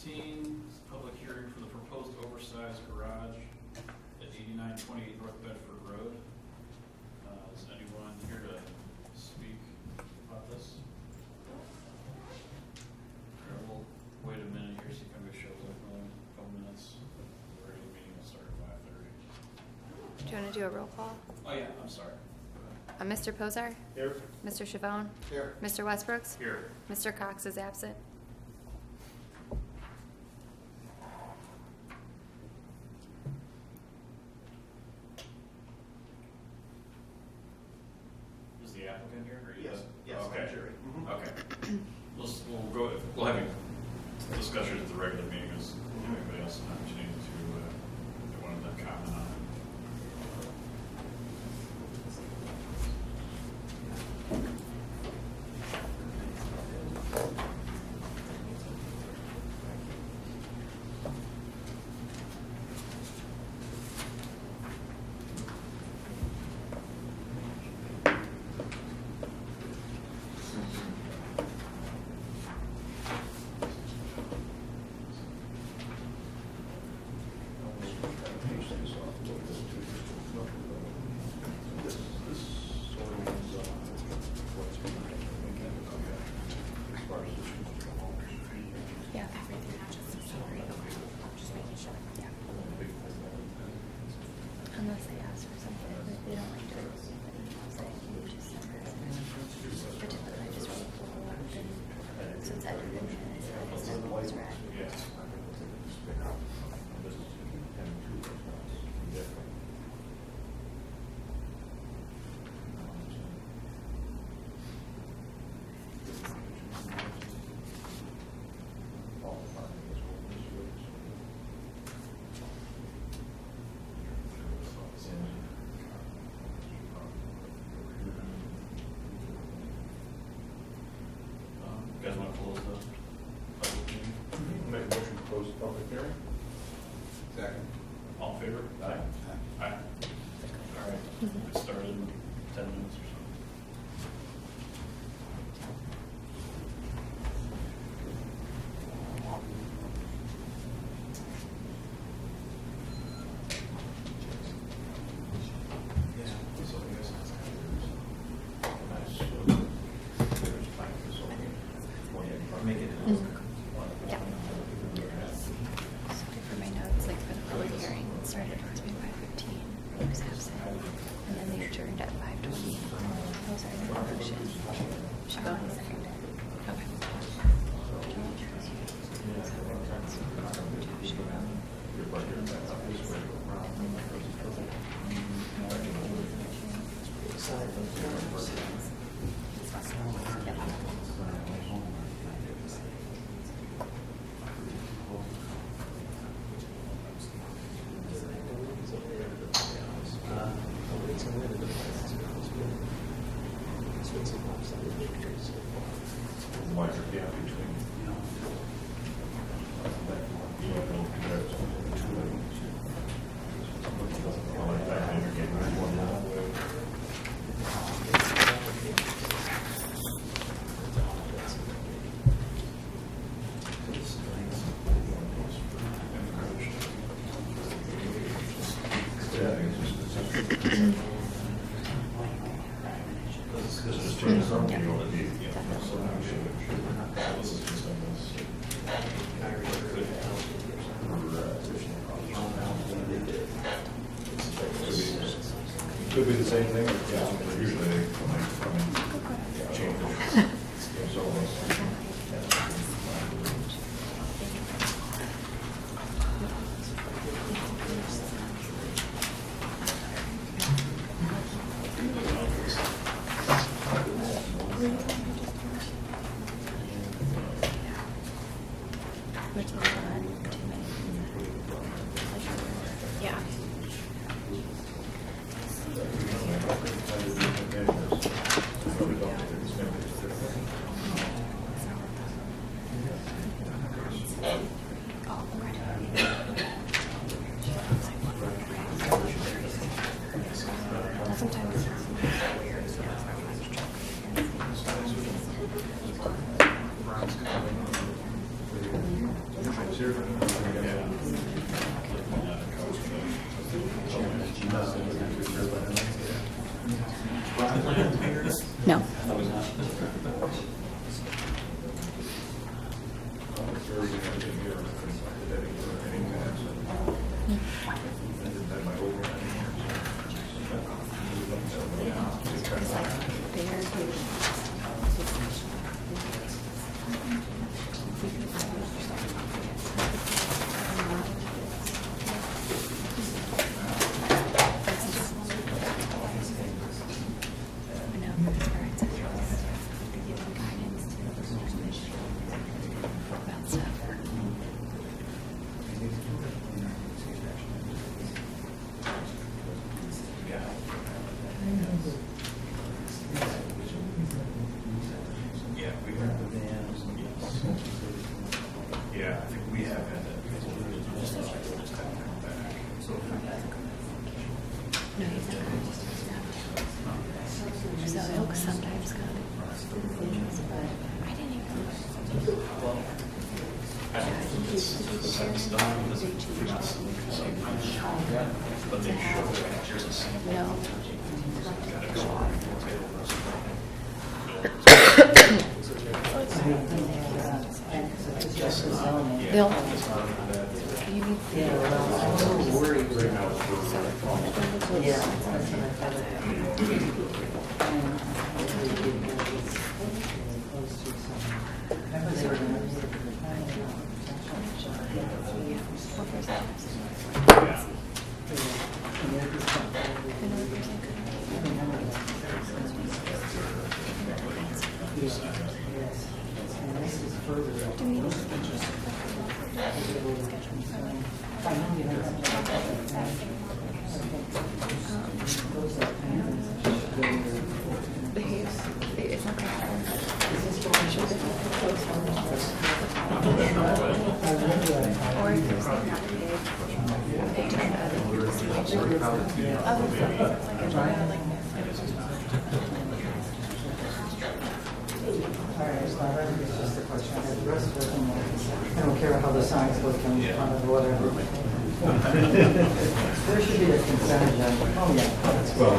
16, public hearing for the proposed oversized garage at 8928 North Bedford Road. Is anyone here to speak about this? Sure, we'll wait a minute here, see if anybody shows up in a couple minutes. We're ready, meeting will start at 5:30. Do you want to do a roll call? Oh yeah, I'm sorry. Mr. Posar? Here. Mr. Chavone? Here. Mr. Westbrooks? Here. Mr. Cox is absent. Is the applicant here? Or Yes. Yes. Okay. Jerry. Mm-hmm. Okay. We'll have a discussion at the regular meeting. Is anybody else an opportunity to if they wanted to comment on it? Yeah, everything, not just the salary. Just making sure. Yeah. Unless they ask for something, but they don't like to. Say, you just send her. But typically, I just roll the whole up and so it's edited and it's not always right. Yes. You guys want to close the public meeting? Make a motion to close the public hearing. Second. All in favor? Aye. Aye. All right. It started in 10 minutes or so. Yeah. So for my notes, like for the public hearing, it started approximately 5:15. He was absent. And then they adjourned at 5:20. Those are the motion. Should go in second. Okay. Larger gap between. Could be the same thing. Yeah, usually they come in, change. Which is on 2 minutes. Yeah. Sometimes it's weird. No. Bill? I don't care how the signs look in front of whatever. There should be a consent agenda. Oh, yeah. Well,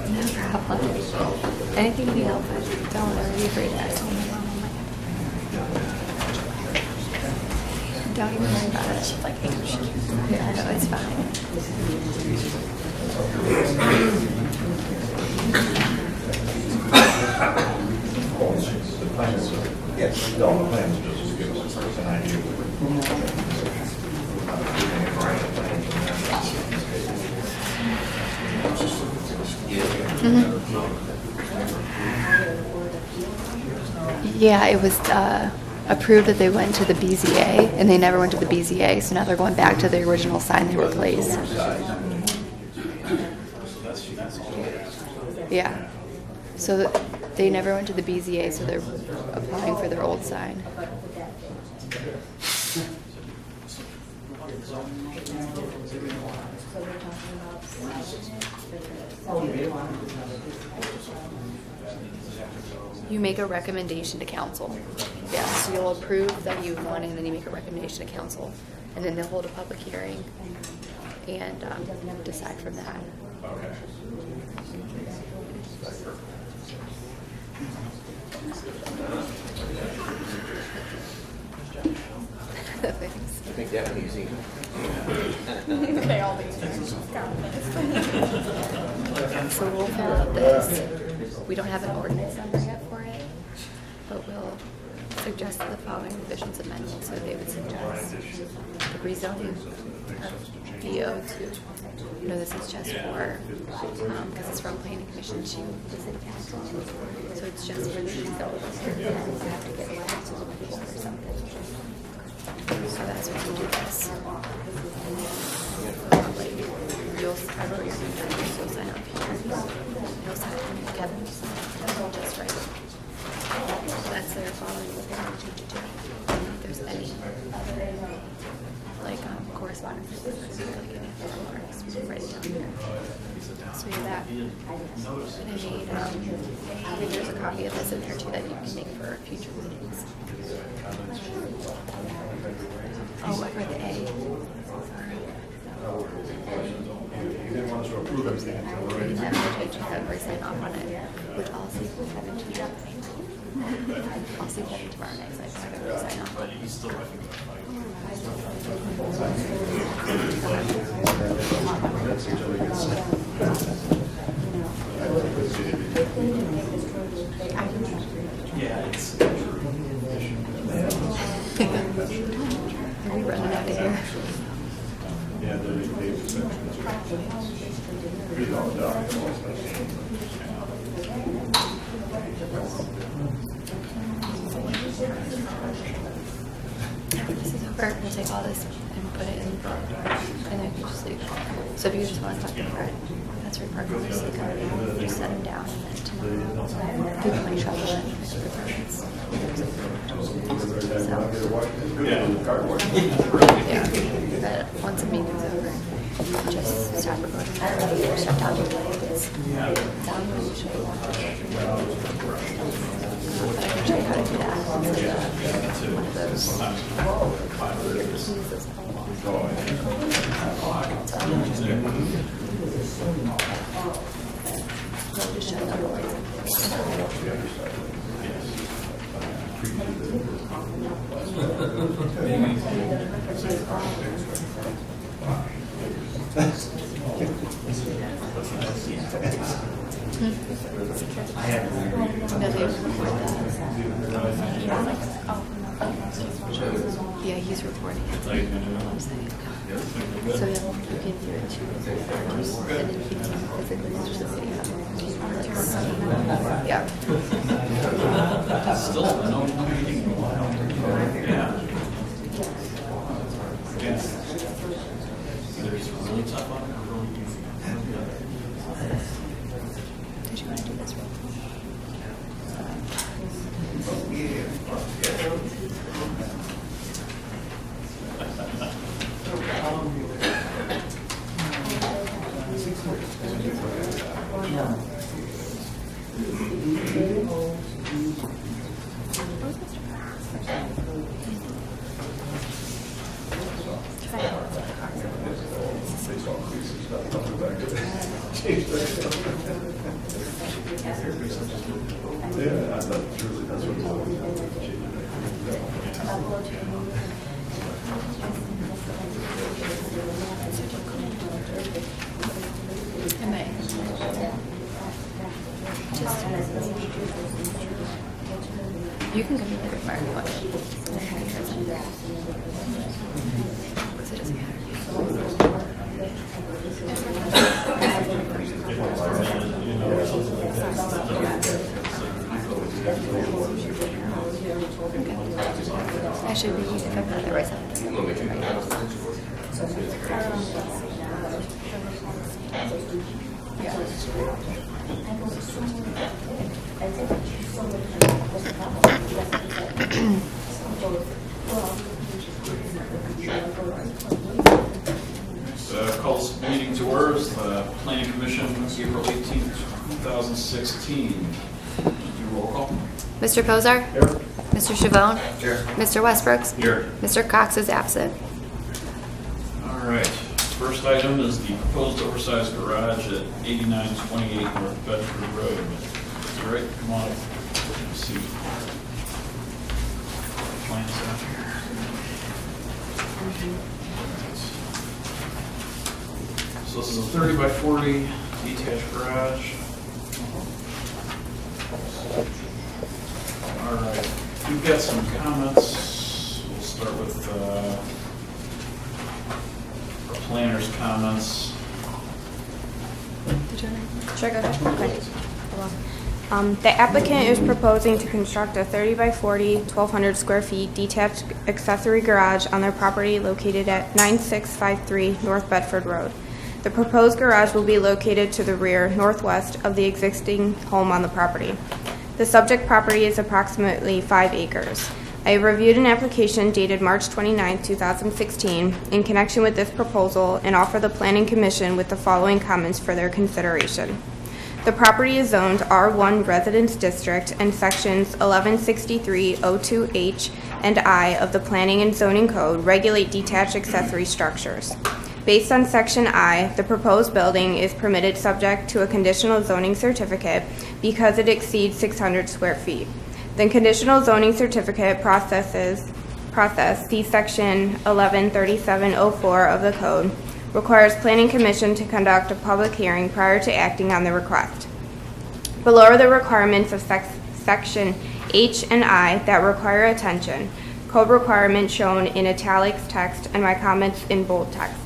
No problem. Anything you need help with, don't be afraid to ask me. Don't even worry about it. Yeah, no, it's fine. yes, the plans just give us an idea. Yeah, it was approved that they went to the BZA, and they never went to the BZA, so now they're going back to the original sign they replaced. Yeah. So they never went to the BZA, so they're applying for their old sign. You make a recommendation to council. Yeah, so you'll approve that you want it, and then you make a recommendation to council. And then they'll hold a public hearing and decide from that. Okay. Thanks. I think that one easy. They all do. So we'll fill out this. We don't have an ordinance number yet for it, but we'll suggest the following revisions amendments. So they would suggest the rezoning of VO to, this is just for, because it's from planning commission to the city council. So it's just for the rezone. You have to get letters to the people or something. So that's what we do this. You'll sign up here. You'll sign up here. You'll sign up Kevin. Just right. So that's their following what they're going to change it to. And if there's any correspondence with this, like any form or write it down here. So we have that. And I made There's a copy of this in there too that you can make for future meetings. Oh, I read the A. You didn't want us to approve everything until we're ready. We're sign off on it, which I'll see if we have it tomorrow. I'll see if we have it tomorrow night, so I can have everybody sign off. But he's still looking at yeah, it's Are we running out of here? Yeah, they read all the documents. This is over. We'll take all this and put it in the book, and then you just leave. So if you just want to talk about it, that's your part. Just set them down, and then tomorrow, if you want to travel in, make your preference. Yeah, but once the meeting's over, just stop recording. Shut down your lights. Down when you should be but I can show you how to do that. One of those. Just shut down the lights. Yeah, he's recording it. So then you can hear it too. And then you can physically watch the video. Yeah. still no meeting in a while. Yeah. Yes. Either it's really tough on it or really easy. Did you want to do this real quick? Yeah, I thought truly that's what it was. Am I? Just you can come in later tomorrow if you want. Because it doesn't matter. I should be if I'm not the right side. Yeah. Calls meeting to order. The Planning Commission, April 18th, 2016. Do roll call. Mr. Kozar? Here. Mr. Chavone? Here. Mr. Westbrooks? Here. Mr. Cox is absent. All right. First item is the proposed oversized garage at 8928 North Bedford Road. Is that right? Come on. See. Plans out here. So this is a 30 by 40 detached garage. All right. We've got some comments. We'll start with our planner's comments. Sure, go ahead. Okay. The applicant is proposing to construct a 30 by 40, 1,200 square feet detached accessory garage on their property located at 9653 North Bedford Road. The proposed garage will be located to the rear northwest of the existing home on the property. The subject property is approximately 5 acres. I have reviewed an application dated March 29, 2016 in connection with this proposal and offer the Planning Commission with the following comments for their consideration. The property is zoned R1 Residence District, and sections 116302H and I of the Planning and Zoning Code regulate detached accessory structures. Based on Section I, the proposed building is permitted subject to a conditional zoning certificate because it exceeds 600 square feet. The conditional zoning certificate process, see Section 113704 of the Code, requires Planning Commission to conduct a public hearing prior to acting on the request. Below are the requirements of Section H and I that require attention, code requirements shown in italics text and my comments in bold text.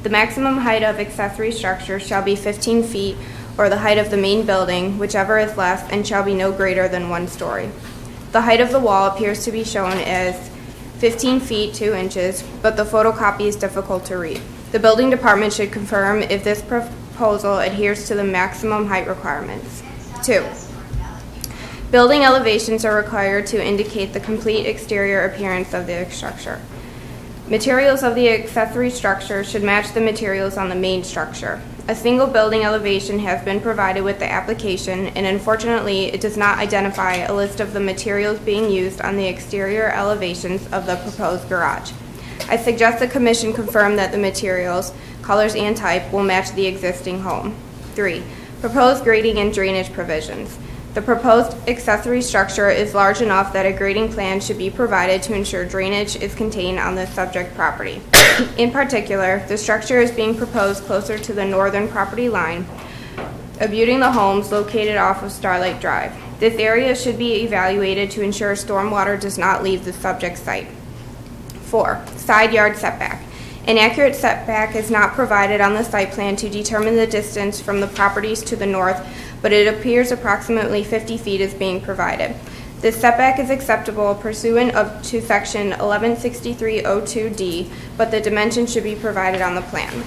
The maximum height of accessory structure shall be 15 feet or the height of the main building, whichever is less, and shall be no greater than 1 story. The height of the wall appears to be shown as 15 feet 2 inches, but the photocopy is difficult to read. The building department should confirm if this proposal adheres to the maximum height requirements. 2. Building elevations are required to indicate the complete exterior appearance of the structure. Materials of the accessory structure should match the materials on the main structure. A single building elevation has been provided with the application, and unfortunately, it does not identify a list of the materials being used on the exterior elevations of the proposed garage. I suggest the Commission confirm that the materials, colors, and type will match the existing home. 3. Proposed grading and drainage provisions. The proposed accessory structure is large enough that a grading plan should be provided to ensure drainage is contained on the subject property. In particular, the structure is being proposed closer to the northern property line, abutting the homes located off of Starlight Drive. This area should be evaluated to ensure stormwater does not leave the subject site. 4. Side yard setback. An accurate setback is not provided on the site plan to determine the distance from the properties to the north, but it appears approximately 50 feet is being provided. This setback is acceptable pursuant to Section 116302D, but the dimensions should be provided on the plan.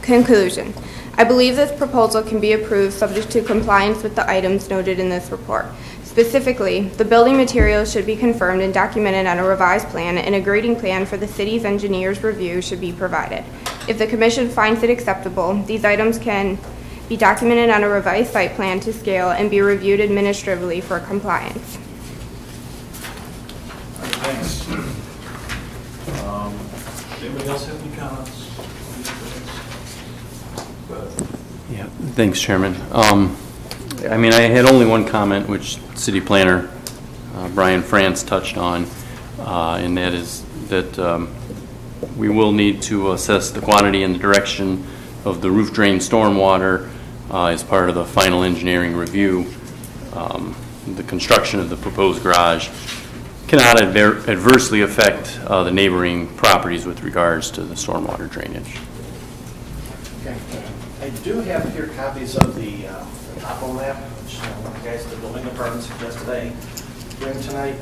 Conclusion. I believe this proposal can be approved subject to compliance with the items noted in this report. Specifically, the building materials should be confirmed and documented on a revised plan, and a grading plan for the city's engineer's review should be provided. If the Commission finds it acceptable, these items can be documented on a revised site plan to scale and be reviewed administratively for compliance. Thanks. Anybody else have any comments? Yeah, thanks, Chairman. I mean, I had only one comment, which City Planner Brian France touched on, and that is that we will need to assess the quantity and the direction of the roof drain stormwater as part of the final engineering review. The construction of the proposed garage cannot adversely affect the neighboring properties with regards to the stormwater drainage. Okay. I do have here copies of the topo map, which one of the guys at the building department suggested I bring tonight.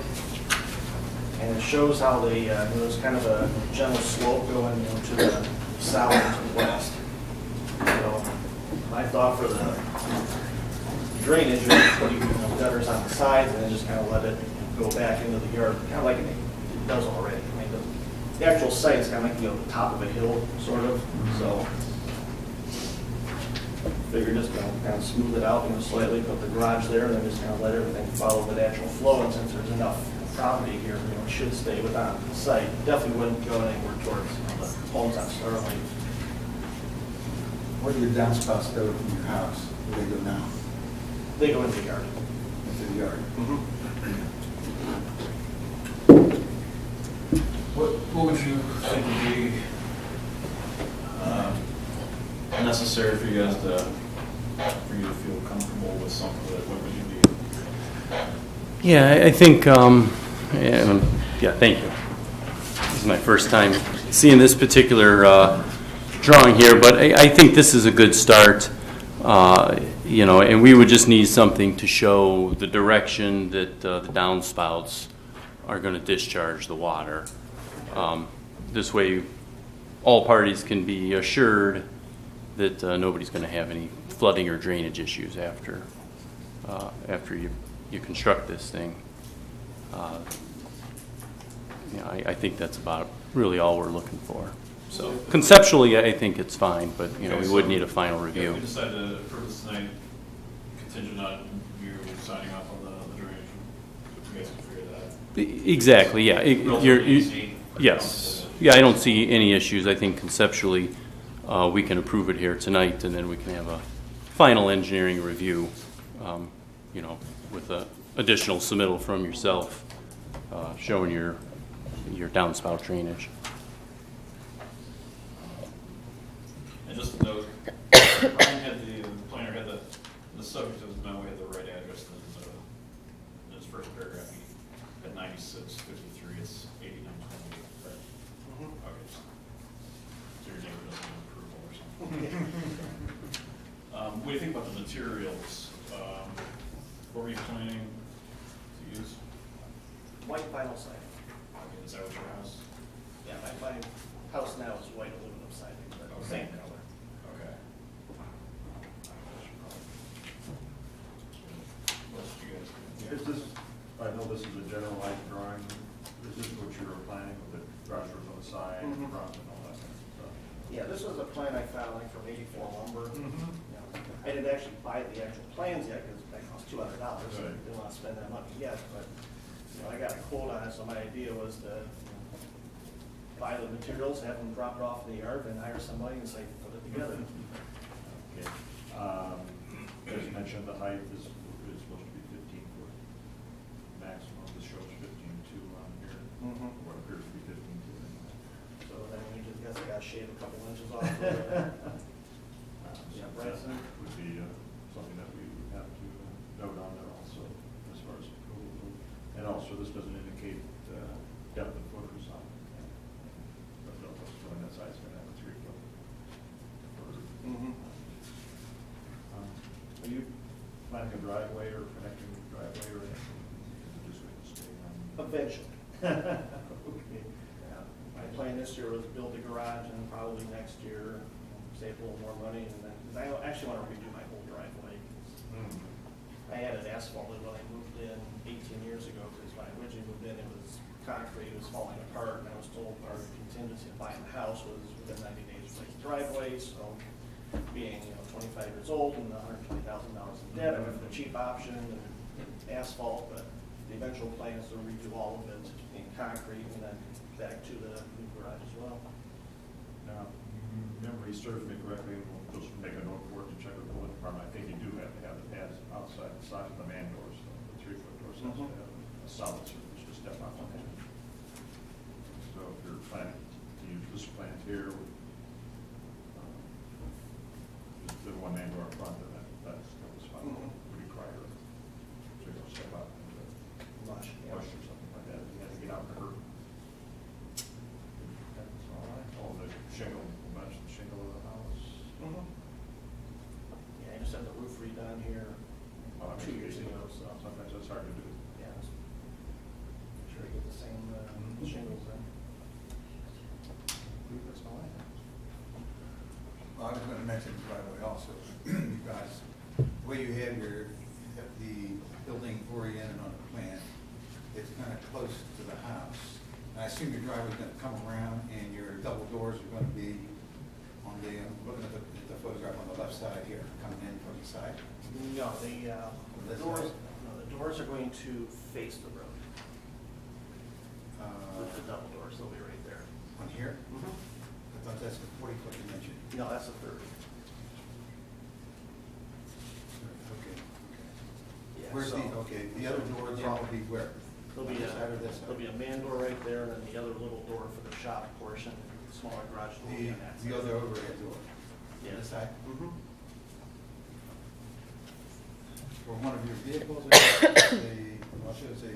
And it shows how there's kind of a gentle slope going to the south and to the west. So my thought for the drainage is putting gutters on the sides and then just kind of let it go back into the yard, kind of like it does already. I mean, the actual site is kind of like the top of a hill, sort of. So figure just kind of smooth it out, slightly, put the garage there, and then just kind of let everything follow the natural flow. And since there's enough property here, it should stay within the site. Definitely wouldn't go anywhere towards the homes on Starlight. Where do your downspouts go from your house? Where do they go now? They go into the yard. Into the yard. Mm-hmm. What would you think would be necessary for you guys to feel comfortable with something? What would you be? Yeah, I think, yeah, thank you. This is my first time seeing this particular drawing here, but I think this is a good start. And we would just need something to show the direction that the downspouts are going to discharge the water. This way, all parties can be assured that nobody's going to have any flooding or drainage issues after you construct this thing. I think that's about really all we're looking for. So conceptually, I think it's fine, but, you know, Okay, we would so need a final If review. we decide to approve this tonight, contingent on you signing off on the drainage, you guys can figure that out. Exactly, yeah. Relatively easy. Yes. Yeah, I don't see any issues. I think conceptually, we can approve it here tonight, and then we can have a final engineering review, you know, with a additional submittal from yourself, showing your downspout drainage. And just to note, Brian had the planner had the subject of the memo had the right address in his first paragraph. He had 9653. It's 8928. Right? Okay. So your neighbor doesn't have approval or something. What do you think about the materials? What were you planning to use? White vinyl siding. Okay, is that what your house? Yeah, my house now is white aluminum siding, but Okay. same color. Okay. What else do you guys do? Is this, I know this is a general light drawing, is this what you were planning with the garage doors on the side, Mhm. front, and all that kind of stuff? Yeah, this was a plan I found like from 84 Lumber. You know, I didn't actually buy the actual plans yet because that cost $200. So I Right. didn't want to spend that money yet, but you know, I got a quote on it, so my idea was to buy the materials, have them dropped off in the yard, and hire somebody and say, put it together. Okay. As you mentioned, the height is supposed to be 15 foot maximum. This shows 15.2 on here, what appears to be 15.2 anyway. So then we just guess I got to shave a couple inches off. Yeah, So right. that would be something that we would have to note on there also, as far as approval. And also, this doesn't indicate depth of footers on it. But no, showing that side's going to have a 3 foot. Are you planning a driveway or connecting driveway or anything? Is it just going to stay on? Eventually. Okay. Yeah. My plan this year was to build a garage and probably next year save a little more money and then, because I actually want to redo my whole driveway. I had it asphalted when I moved in 18 years ago because when I originally moved in it was concrete, it was falling apart and I was told our contingency of buying the house was within 90 days to replace the driveway. So being 25 years old and $120,000 in debt, I went for the cheap option and asphalt, but the eventual plan is to redo all of it in concrete and then back to the new garage as well. Now, memory serves me correctly, and we'll just make a note for it to check with the building department. I think you do have to have the pads outside the side of the man doors, so the 3 foot doors has to have a solid surface to step on. So if you're planning to use this plant here, with the one man door up front, then that was fine. Would require a single step up into Much, yeah. push or something like that. You had to get out and hurt. That's all right. Oh, the shingle, we'll mention the shingle of the house. Yeah, I just had the roof redone here Oh, I 2 mean, years ago, so sometimes that's hard to do. yeah, just make sure I get the same shingles in. I believe that's all I have. Well, I was going to mention the driveway also, because the way you have the building oriented on the plan, it's kind of close to the house. And I assume your driveway's going to come around and your double doors are going to be on the, looking at the photograph on the left side here, coming in from the side. No, the doors are going to face the road. With the double doors, they'll be right there. On here? I thought that's the 40-foot dimension. No, that's a 30. Okay. Yeah, Where's so the other door then will be where? There'll be On this side or this side? there'll be a man door right there, and then the other little door for the shop portion, smaller garage door. on that The side. other overhead door? Yeah. On this side? For one of your vehicles, well, it shows a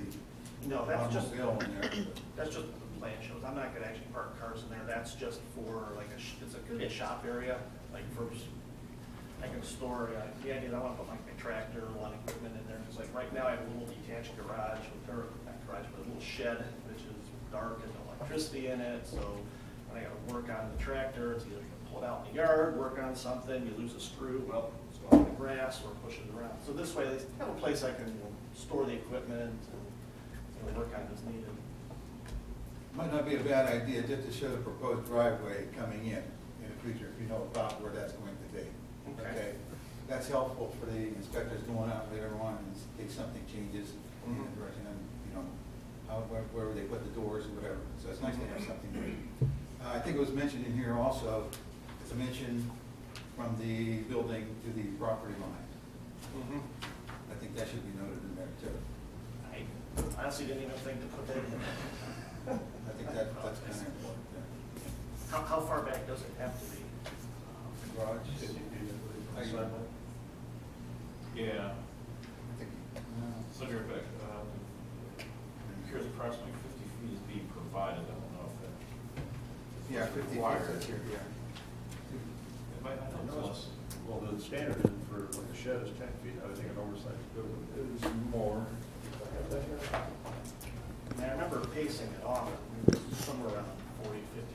No, that's just, automobile in there. that's just what the plan shows. I'm not gonna actually park cars in there. That's just for like it's gonna be a shop area, like for, I can store, the idea is I wanna put like my tractor, a lot of equipment in there. Cause like right now I have a little detached garage, or not garage, but a little shed, which is dark and no electricity in it. So when I gotta work on the tractor, it's either gonna pull it out in the yard, work on something, you lose a screw, well, it's going in the grass or push it around. So this way, I have a place I can store the equipment and work on as needed. Might not be a bad idea just to show the proposed driveway coming in the future, if you know about where that's going to be. Okay. That's helpful for the inspectors going out later on in case something changes in the direction and, you know, where they put the doors or whatever. So it's nice to have something there. I think it was mentioned in here also, it's a mention from the building to the property line. I think that should be noted in there too. I honestly didn't even think to put that in. I think that's kind of important. Yeah. How far back does it have to be? Garage. 50 feet, I believe, from the I- sidewalk. Yeah, I think, so you're back, here's approximately 50 feet is being provided, I don't know if that. yeah, 50 feet, Required. that's here, yeah. It might not tell us. Well, the standard for like a shed is 10 feet, I think an oversized building is more. I remember pacing it off, somewhere around 40, 50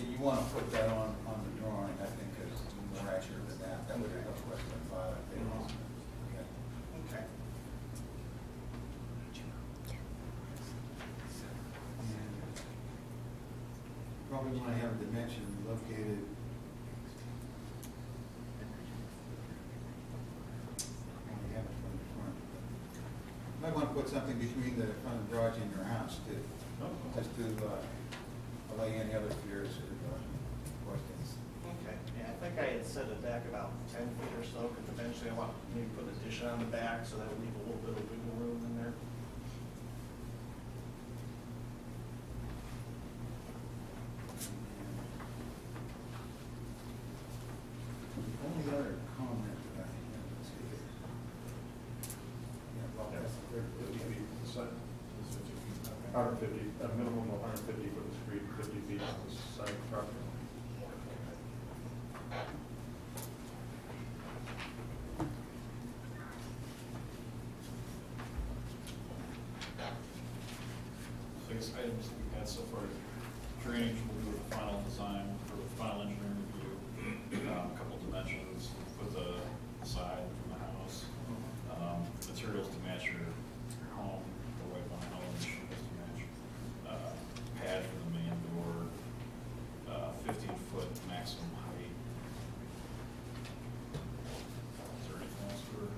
feet. You want to put that on the drawing, I think, is more accurate than that. That would have less than 5, I think. Okay. Okay. And probably want to have a dimension located. We have it from the front. Might want to put something between the front of the garage and your house too, just to allay any other fears or questions. Okay, yeah, I think I had set it back about 10 feet or so, because eventually I want to maybe put an addition on the back, so that would leave a little bit of wiggle room in there. The only other comment that I have, let's see here. Yeah, well, that's the third. 50 feet, the side is 50 feet. 150, a minimum of 150 for the street, 50 feet on the side property. So I guess items that we've had so far, drainage will do the final design for the final engineering review, a couple dimensions for the side from the house, materials to match your home, the white vinyl, and shingles to match, pad for the main door, 15-foot maximum height. Is there anything else we're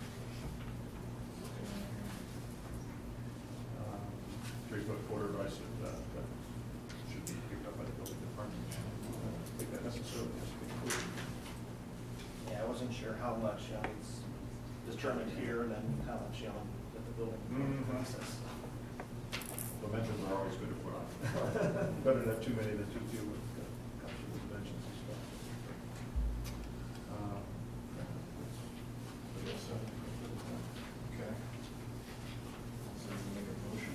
looking at here? 3-foot quarter rise that should be picked up by the building department. I don't think that necessarily has to be included. Yeah, I wasn't sure how much, it's determined here, and then how much, at the building process. Dimensions are always good to put on. Better to have too many than too few with dimensions and stuff. Okay. So we can make a motion.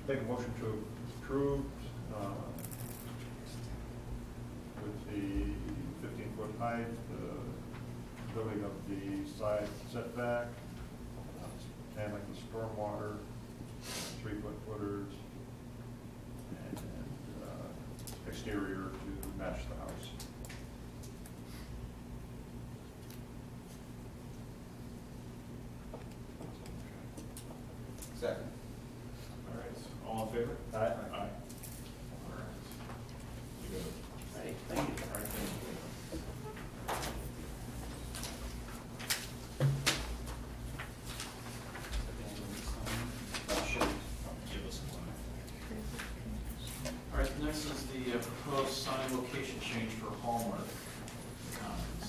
Make a motion to approve with the 15-foot height, the building of the side setback, handling the stormwater, 3-foot footers, and exterior to match the house. Second. All right, all in favor? Aye. Aye. All right. You got it. Hey, thank you. All right, thank you. Give us one. All right, next is the proposed sign location change for Hallmark Commons.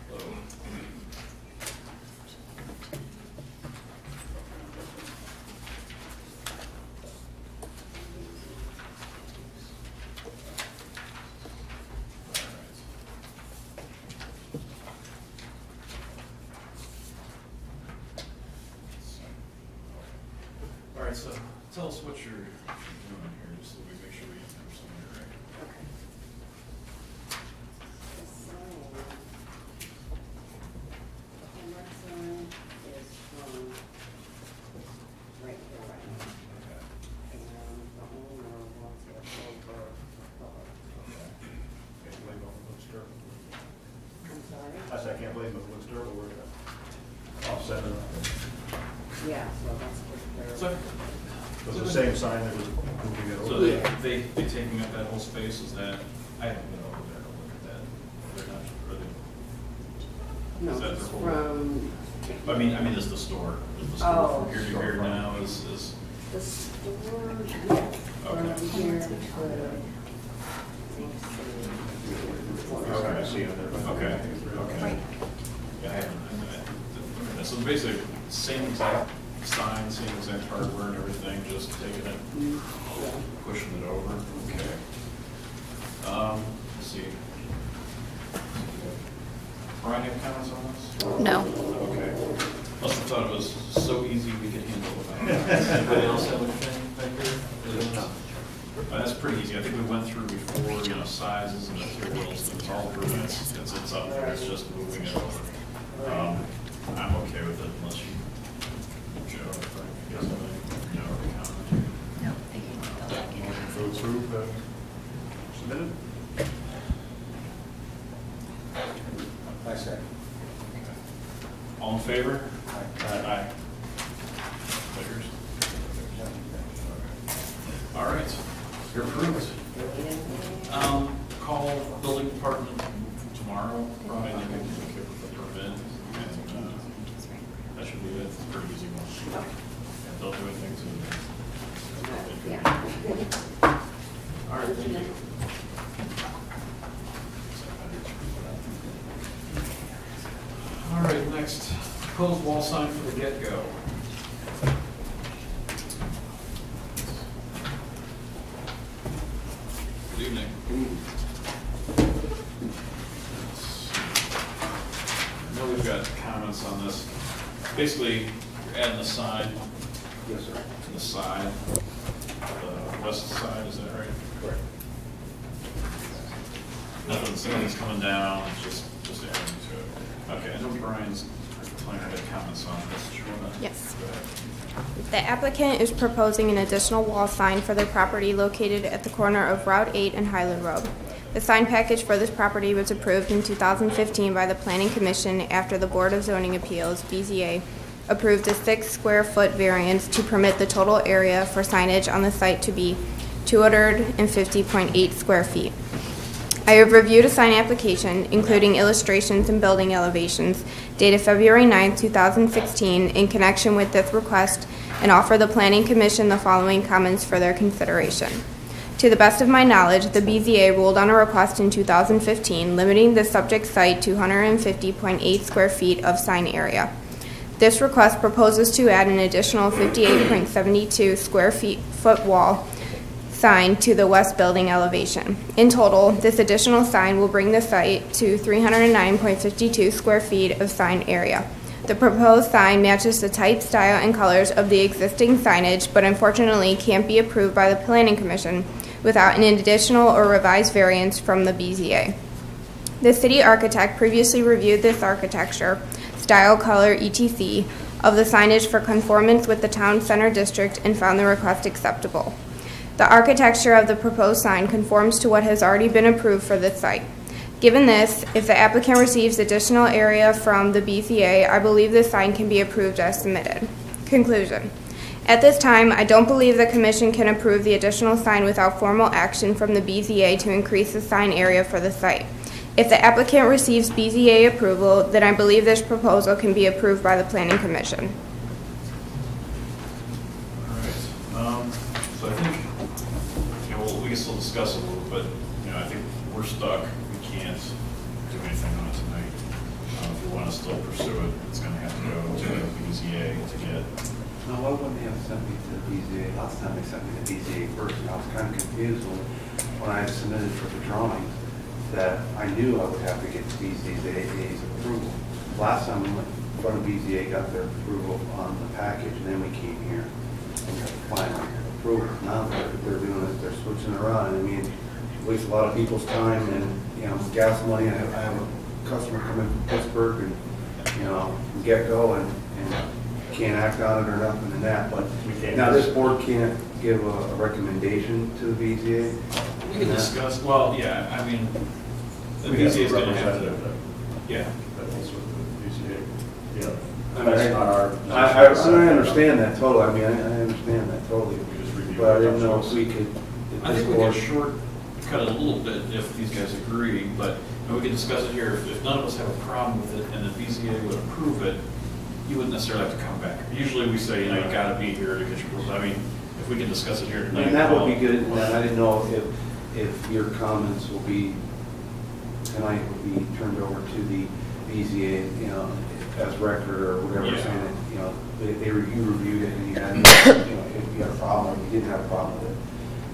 Hello. All right, so tell us what you're doing here, just so we make sure we understand it right. The sign, the Hallmark sign is from right here, right now. Okay. And the owner wants it over the color. Can't blame it on the Woodster. I'm sorry? I said I can't blame it on the Woodster, but we're offset it. Yeah, so that's So, Was it the same sign that was moving it so over? they taking up that whole space, is that, I haven't been over there to look at that. They're not, are they? No, Is that it's the whole- from I mean, is the store Oh. from here to here now is, the store, yeah, Okay. from here to, Okay, I see it there. okay, okay. Yeah, I haven't, so basically, same exact sign, same exact hardware and everything, just taking it, pushing it over, okay. Let's see. Brian, any comments on this? No. Okay. Must have thought it was so easy we could handle it. Anybody else have anything here? That's pretty easy. I think we went through before, sizes and materials, and it's all proven, it's up there, it's just moving it over. I'm okay with it unless you, Joe, if I guess something, or comment. No, thank you. Motion to approve, submitted? I second. All in favor? Aye. Figures. All right, you're approved. Call building department tomorrow, probably, and they can look at the permit, and that should be it. It's a pretty easy one. And they'll do anything to. yeah. All right, thank you. All right, next, proposed wall sign for the get-go. Good evening. I know we've got comments on this. Basically, you're adding a sign Yes, sir. to the side, the west side, is that right? Correct. Nothing's coming down, it's just adding to it. Okay, I know Brian's planner had comments on this. Do you wanna- Yes. Go ahead. The applicant is proposing an additional wall sign for their property located at the corner of Route 8 and Highland Road. The sign package for this property was approved in 2015 by the Planning Commission after the Board of Zoning Appeals, BZA, approved a 6 square foot variance to permit the total area for signage on the site to be 250.8 square feet. I have reviewed a sign application, including illustrations and building elevations, dated February 9, 2016, in connection with this request, and offer the Planning Commission the following comments for their consideration. To the best of my knowledge, the BZA ruled on a request in 2015 limiting the subject site to 150.8 square feet of sign area. This request proposes to add an additional 58.72 square foot wall sign to the west building elevation. In total, this additional sign will bring the site to 309.52 square feet of sign area. The proposed sign matches the type, style, and colors of the existing signage, but unfortunately can't be approved by the Planning Commission without an additional or revised variance from the BZA. The city architect previously reviewed this architecture, style, color, etc. of the signage for conformance with the town center district and found the request acceptable. The architecture of the proposed sign conforms to what has already been approved for this site. Given this, if the applicant receives additional area from the BZA, I believe this sign can be approved as submitted. Conclusion. At this time, I don't believe the Commission can approve the additional sign without formal action from the BZA to increase the sign area for the site. If the applicant receives BZA approval, then I believe this proposal can be approved by the Planning Commission. All right, so I think, we can still discuss it a little bit. I think we're stuck. We can't do anything on it tonight. If we want to still pursue it, it's going to have to go to the BZA to get. No, why wouldn't they have sent me to the BZA? Last time they sent me to the BZA first, and I was kind of confused when I submitted for the drawings that I knew I would have to get the BZA's approval. Last time we went in front of BZA, got their approval on the package, and then we came here and got the final approval. Now they're doing it, they're switching around. I mean, it wastes a lot of people's time and, gas money. I have a customer come in from Pittsburgh and, get go and can't act on it or nothing in that. But now this board can't give a recommendation to the BZA. We can discuss, well, yeah, I mean, the BZA is going to have to, yeah. That's what the BZA, yeah. I mean, That's not our. I understand that totally, I mean, I understand that totally, but I didn't know if we could. I think we could shortcut it a little bit if these guys agree, but we can discuss it here. If none of us have a problem with it and the BZA would approve it, you wouldn't necessarily have to come back. Usually we say, you gotta be here to get your rules. I mean, if we can discuss it here tonight. And that would be good, and I didn't know if your comments will be, tonight would be turned over to the BZA, as record or whatever, Yeah. saying that, you reviewed it and you had, if you had a problem, or you didn't have a problem with it,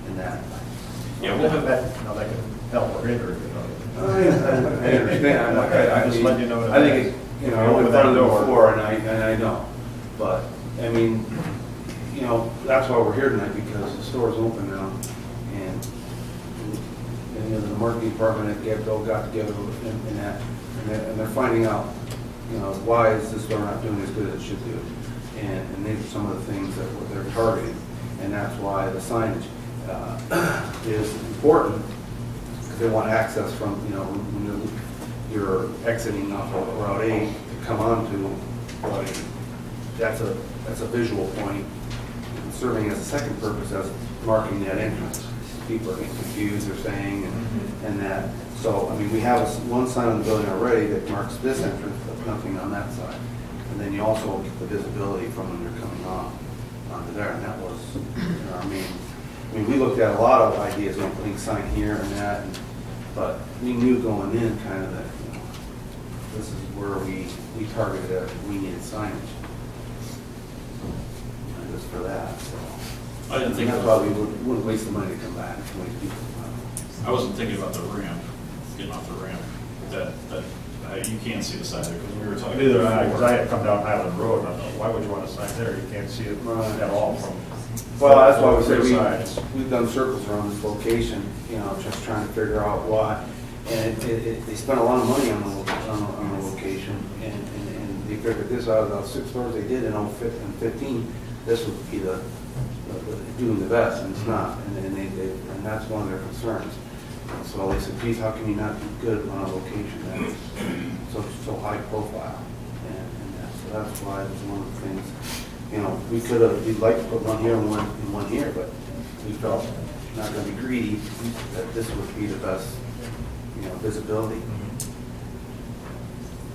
and that. Yeah, we'll have that. That can help or hinder, I understand, I'm just letting you know. I think, I went down there before, and I know, but, I mean, that's why we're here tonight, because the store's open now, and the marketing department at Gabdo got together in that, and they're finding out, why is this store not doing as good as it should do, and these are some of the things that they're targeting, and that's why the signage is important, because they want access from, when you're exiting off of Route 8 to come onto Route 8. That's a visual point, serving as a second purpose as marking that entrance. People are getting confused, they're saying, and that. So, I mean, we have one sign on the building already that marks this entrance, but nothing on that side. And then you also get the visibility from when you're coming onto there, and that was our main. I mean, we looked at a lot of ideas, putting a sign here and that, but we knew going in kind of that, this is where we targeted it, we needed signage. And just for that, so. I didn't think that's why we wouldn't waste the money to come back. I wasn't thinking about the ramp, getting off the ramp. You can't see the side there, because we were talking. Neither I, because I had come down Highland Road, and I thought, why would you want a sign there? You can't see it at all from. Well, that's why we said said we've done circles around this location, just trying to figure out why. And they spent a lot of money on the location, and they figured this out of the 6 stores they did in 2015, this would be the doing the best, and it's not, and that's one of their concerns. So they said, geez, how can you not do good on a location that is so high profile? So that's why it was one of the things, we'd like to put one here and one here, but we felt, not going to be greedy, that this would be the best, visibility.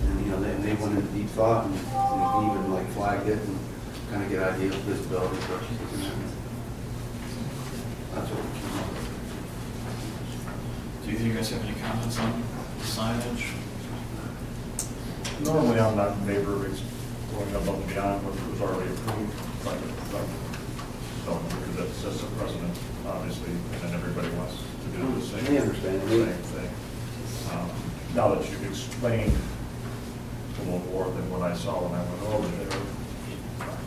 And they went into deep thought and even flagged it and kind of get ideas of visibility. That's what we came up with. Do you guys have any comments on signage? Normally, I'm not in favor of going above and beyond what was already approved, but because that sets a precedent, obviously, and then everybody wants to do the same. I understand. Same thing. Now that you've explained a little more than what I saw when I went over there,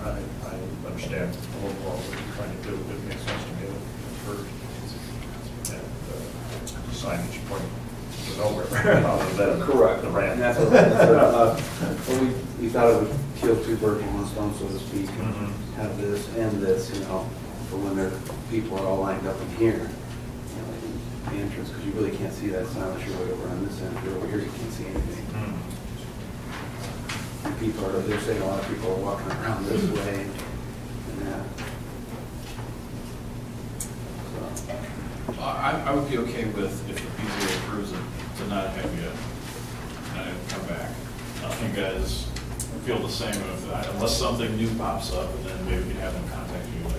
I understand a little more what you're trying to do. It makes sense to me at first. And signage point to nowhere other than correct. The ramp. And that's what we thought it would kill two birds with one stone, so to speak, and have this and this, for when people are all lined up in here, the entrance, because you really can't see that sign unless you're way over on this end. If you're over here, you can't see anything. And they're saying a lot of people are walking around this way and that. So. I would be okay with, if the BZA approves it, to not have you come back. I think you guys feel the same, unless something new pops up, and then maybe we can have them contact you. I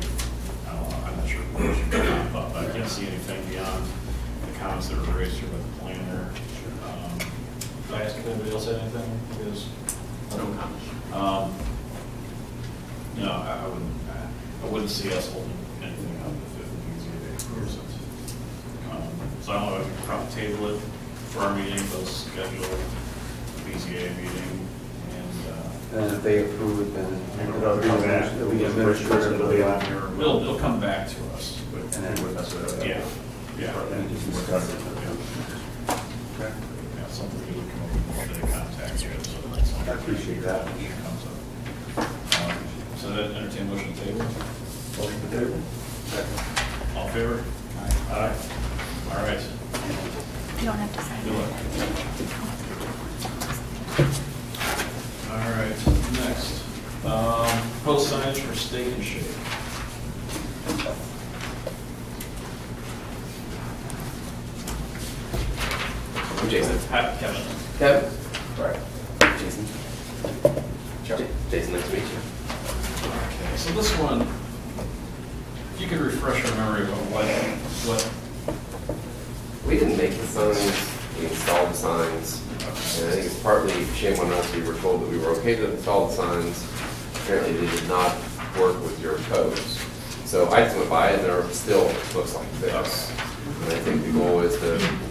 don't know, I'm not sure what should pop up. I can't see anything beyond the comments that were raised here by the planner. Did I ask if anybody else had anything? Because no comments. I wouldn't see us holding anything up if the BZA approves it. So I don't know if we can probably table it for our meeting, they'll schedule a BZA meeting, and if they approve it, then it'll come back. It'll be administrative. It'll be on your. it'll come back to us. And then that's it. Yeah. And just discuss it. Okay. Yeah, something we would come up with, they contact you. So that's something I appreciate that. comes up. So that entertain motion to table? Motion to table. All in favor? Aye. All right. You don't have to sign Do it. it. All right, next. Proposed signage for Steak and Shake. I'm Jason. Pat, Kevin. Kevin? All right. Jason. Jason, nice to meet you. Okay, so this one, if you could refresh our memory about what We didn't make the signs, we installed the signs. And I think it's partly shame on us, we were told that we were okay to install the signs. Apparently they did not work with your codes. So I just went by and there still looks like this. And I think the goal is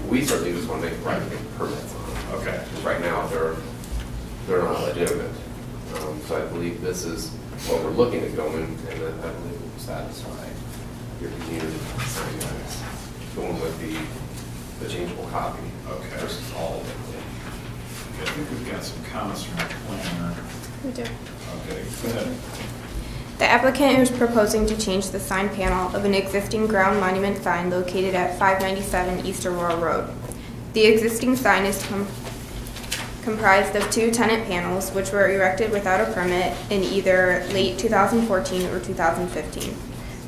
we certainly just want to make the right permits on them. Okay. Because right now they're not legitimate. So I believe this is what we're looking at going, and I believe it will satisfy your community sign guys. Going with the changeable copy. Okay. Versus all of it. I think we've got some comments from the planner. We do. Okay, go ahead. The applicant is proposing to change the sign panel of an existing ground monument sign located at 597 East Aurora Road. The existing sign is comprised of 2 tenant panels which were erected without a permit in either late 2014 or 2015.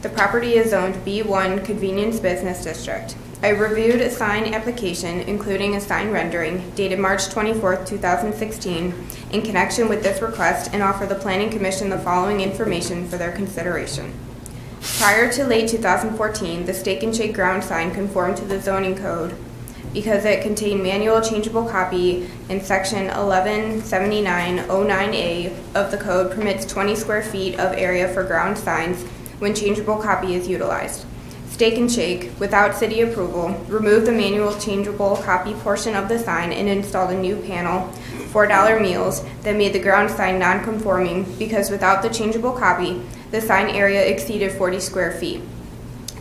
The property is zoned B1 Convenience Business District. I reviewed a sign application, including a sign rendering, dated March 24, 2016, in connection with this request and offer the Planning Commission the following information for their consideration. Prior to late 2014, the Steak and Shake ground sign conformed to the zoning code because it contained manual changeable copy, and section 117909A of the code permits 20 square feet of area for ground signs when changeable copy is utilized. Steak and Shake, without city approval, removed the manual changeable copy portion of the sign and installed a new panel, $4 meals, that made the ground sign non-conforming because without the changeable copy, the sign area exceeded 40 square feet.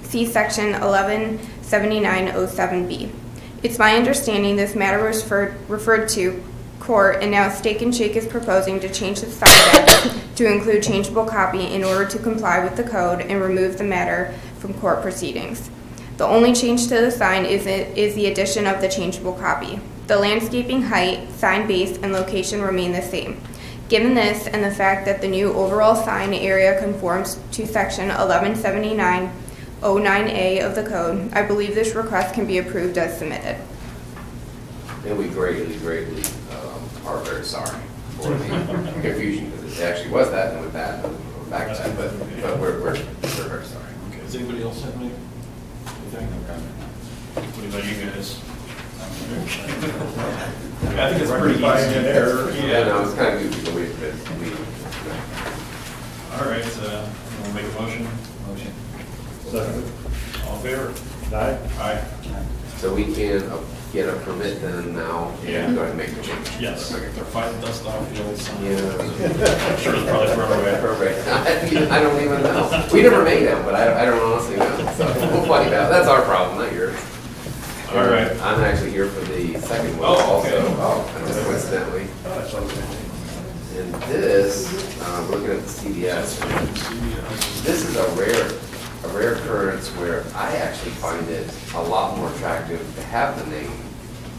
See section 117907B. It's my understanding this matter was referred to court, and now Steak and Shake is proposing to change the sign deck to include changeable copy in order to comply with the code and remove the matter from court proceedings. The only change to the sign is the addition of the changeable copy. The landscaping height, sign base, and location remain the same. Given this and the fact that the new overall sign area conforms to section 117909A of the code, I believe this request can be approved as submitted. And we greatly are very sorry for the confusion, because it actually was that and with that, and back to that, but we're very sorry. Okay, does anybody else have anything? What about you guys? I think it's pretty easy. Yeah, no, it's kind of goofy, but we all right, we'll make a motion. Motion. Second. All in favor? Aye. Aye. So we can get a permit then now Yeah. and go ahead and make the change. Yes. Okay. They're fighting dust off the old sign. Yeah. I'm sure it's probably thrown away. Perfect. I don't even know. We never made them, but I don't honestly know. So we'll find out. That's our problem, not yours. All right. I'm actually here for the second one Oh, okay. also. Just coincidentally. And this, we're looking at the CVS. This is a rare occurrence where I actually find it a lot more attractive to have the name,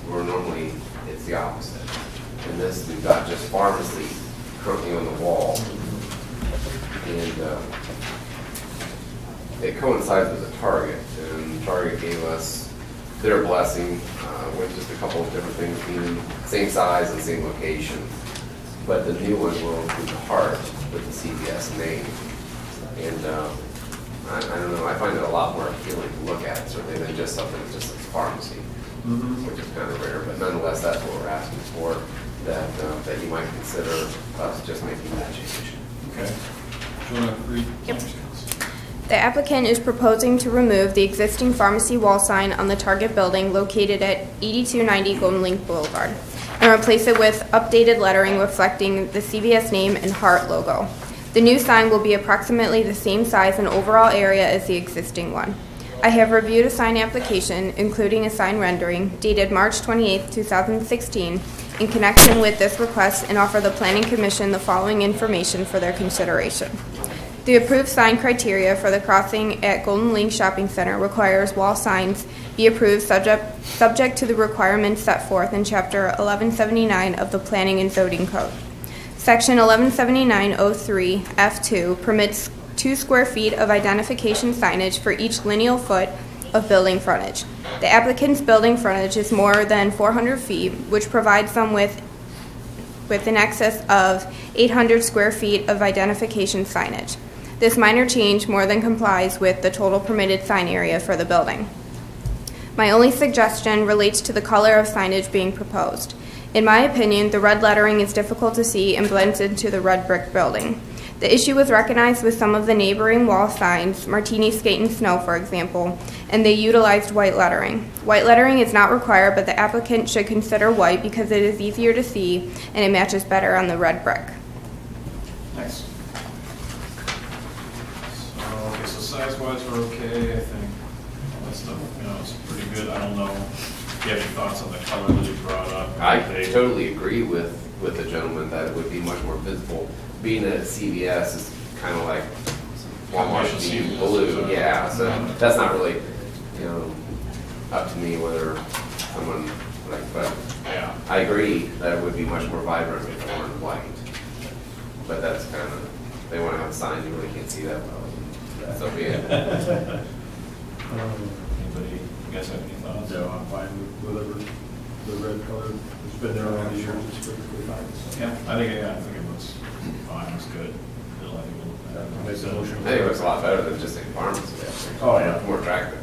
where normally it's the opposite. And this, we've got just pharmacy currently on the wall. And it coincides with the Target, and Target gave us their blessing with just a couple of different things, being same size and same location. But the new one will include the heart with the CVS name. And I don't know, I find it a lot more appealing to look at, certainly, than just something that just says pharmacy, which is kind of rare. But nonetheless, that's what we're asking for, that you might consider us just making that change. Okay. Do you want to read? Yep. The applicant is proposing to remove the existing pharmacy wall sign on the Target building located at 8290 Golden Link Boulevard and replace it with updated lettering reflecting the CVS name and heart logo. The new sign will be approximately the same size and overall area as the existing one. I have reviewed a sign application, including a sign rendering, dated March 28, 2016, in connection with this request, and offer the Planning Commission the following information for their consideration. The approved sign criteria for the crossing at Golden Link Shopping Center requires wall signs be approved subject to the requirements set forth in Chapter 1179 of the Planning and Zoning Code. Section 1179.03 F2 permits 2 square feet of identification signage for each lineal foot of building frontage. The applicant's building frontage is more than 400 feet, which provides them with an excess of 800 square feet of identification signage. This minor change more than complies with the total permitted sign area for the building. My only suggestion relates to the color of signage being proposed. In my opinion, the red lettering is difficult to see and blends into the red brick building. The issue was recognized with some of the neighboring wall signs, Martini Skate and Snow, for example, and they utilized white lettering. White lettering is not required, but the applicant should consider white because it is easier to see and it matches better on the red brick. Nice. So size-wise, we're okay, I think. All that stuff, it's pretty good. I don't know if you have any thoughts on the color that you brought up. I totally agree with the gentleman that it would be much more visible. Being at CVS is kind of like Walmart being blue, yeah, so that's not really, up to me whether someone, but Yeah. I agree that it would be much more vibrant if it weren't white. But that's kind of, they want to have a sign, you really can't see that well, so be it. Anybody, you guys have any thoughts? No, I'm fine with whatever the red color. It's been there all the years. It's perfectly fine. Yeah, I think it looks fine, it's good. It'll, I think it'll Make a motion. I think it looks a lot better than just a pharmacy. Oh, yeah. More attractive.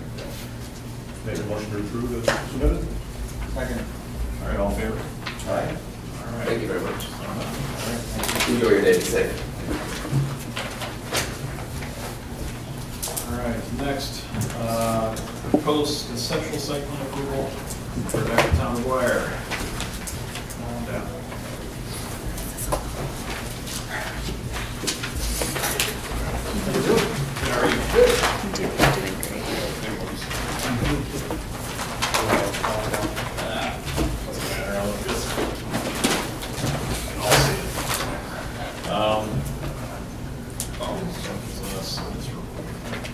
Make a motion to approve as submitted. Second. All right, all in favor? All right. All right. Thank you very much. All right. Enjoy your day, be safe. All right, next, proposed conceptual site plan approval for Dr. Tom McGuire. Come on down. How are you? Doing great. Doesn't matter, I'll look this. I'll see it. So let's real quick.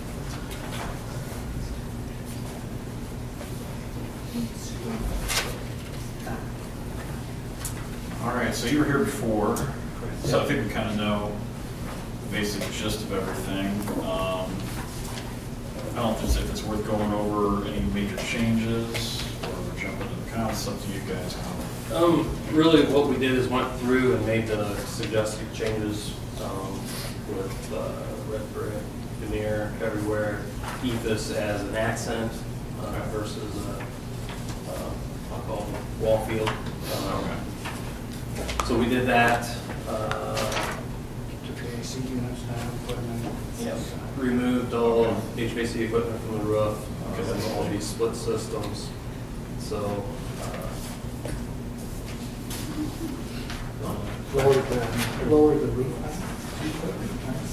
All right, so you were here before, so I think we kind of know the basic gist of everything. I don't know if it's worth going over any major changes or jumping into the comments. It's up to you guys. Really what we did is went through and made the suggested changes with red brick, veneer everywhere, ethos as an accent versus I'll call it wall field. So we did that. Removed all HVAC equipment from the roof, all these split systems. So Lower the roof.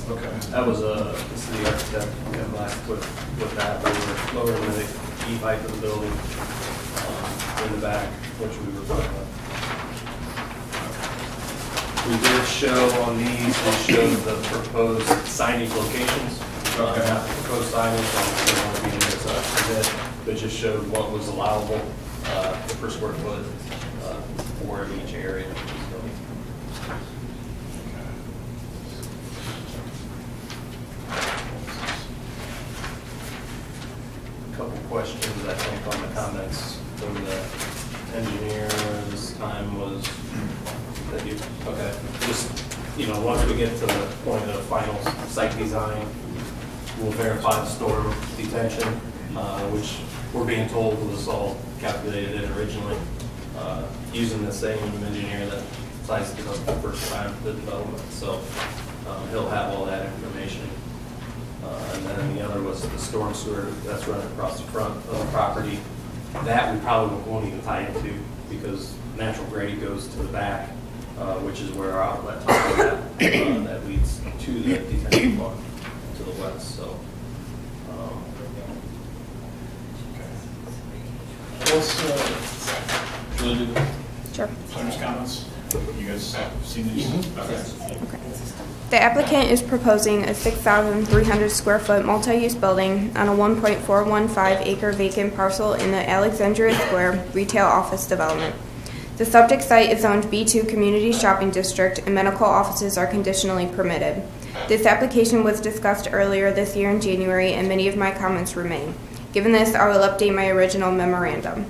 Okay. that was the city architect last with that. We were lowering the E height of the building in the back, which we were putting up. We did show on these, we showed the proposed signage locations. Not the proposed signage, they want to be in this but just showed what was allowable per square foot for each area. A couple questions, I think, on the comments from the engineer this time was that you, okay, just, once we get to the point of final site design, we'll verify the storm detention, which we're being told was all calculated in originally, using the same engineer that sized it up the first time for the development. So he'll have all that information. And then the other was the storm sewer that's running across the front of the property. That we probably won't even tie into because natural grade goes to the back, which is where our outlet is at, that leads to the detention pond to the west. So. Julie, Sure. Jim's comments? You guys seen these? Okay. The applicant is proposing a 6,300 square foot multi-use building on a 1.415 acre vacant parcel in the Alexandria Square retail office development. The subject site is zoned B2 Community Shopping District and medical offices are conditionally permitted. This application was discussed earlier this year in January and many of my comments remain. Given this, I will update my original memorandum.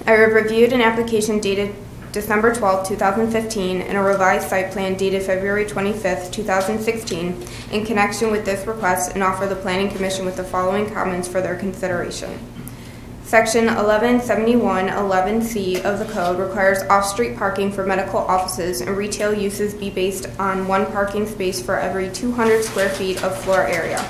I have reviewed an application dated December 12, 2015, and a revised site plan dated February 25, 2016, in connection with this request and offer the Planning Commission with the following comments for their consideration. Section 1171-11C of the code requires off-street parking for medical offices and retail uses be based on 1 parking space for every 200 square feet of floor area.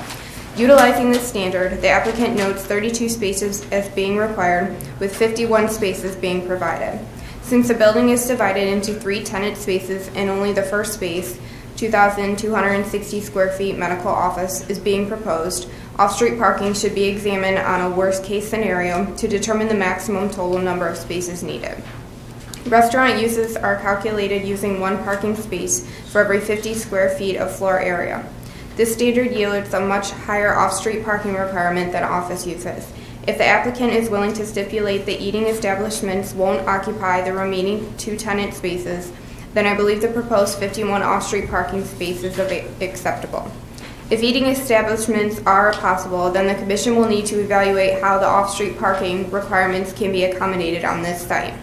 Utilizing this standard, the applicant notes 32 spaces as being required, with 51 spaces being provided. Since the building is divided into 3 tenant spaces and only the first space, 2,260 square feet medical office, is being proposed, off-street parking should be examined on a worst-case scenario to determine the maximum total number of spaces needed. Restaurant uses are calculated using 1 parking space for every 50 square feet of floor area. This standard yields a much higher off-street parking requirement than office uses. If the applicant is willing to stipulate that eating establishments won't occupy the remaining 2 tenant spaces, then I believe the proposed 51 off-street parking spaces are acceptable. If eating establishments are possible, then the Commission will need to evaluate how the off-street parking requirements can be accommodated on this site.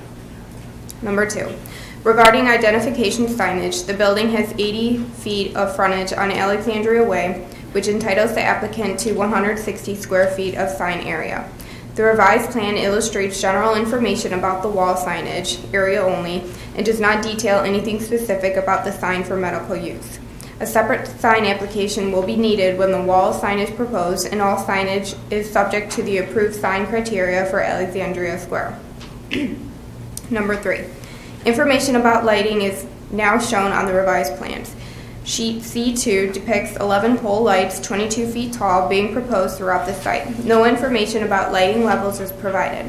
Number 2. Regarding identification signage, the building has 80 feet of frontage on Alexandria Way, which entitles the applicant to 160 square feet of sign area. The revised plan illustrates general information about the wall signage, area only, and does not detail anything specific about the sign for medical use. A separate sign application will be needed when the wall sign is proposed, and all signage is subject to the approved sign criteria for Alexandria Square. Number 3. Information about lighting is now shown on the revised plans. Sheet C2 depicts 11 pole lights 22 feet tall being proposed throughout the site. No information about lighting levels is provided.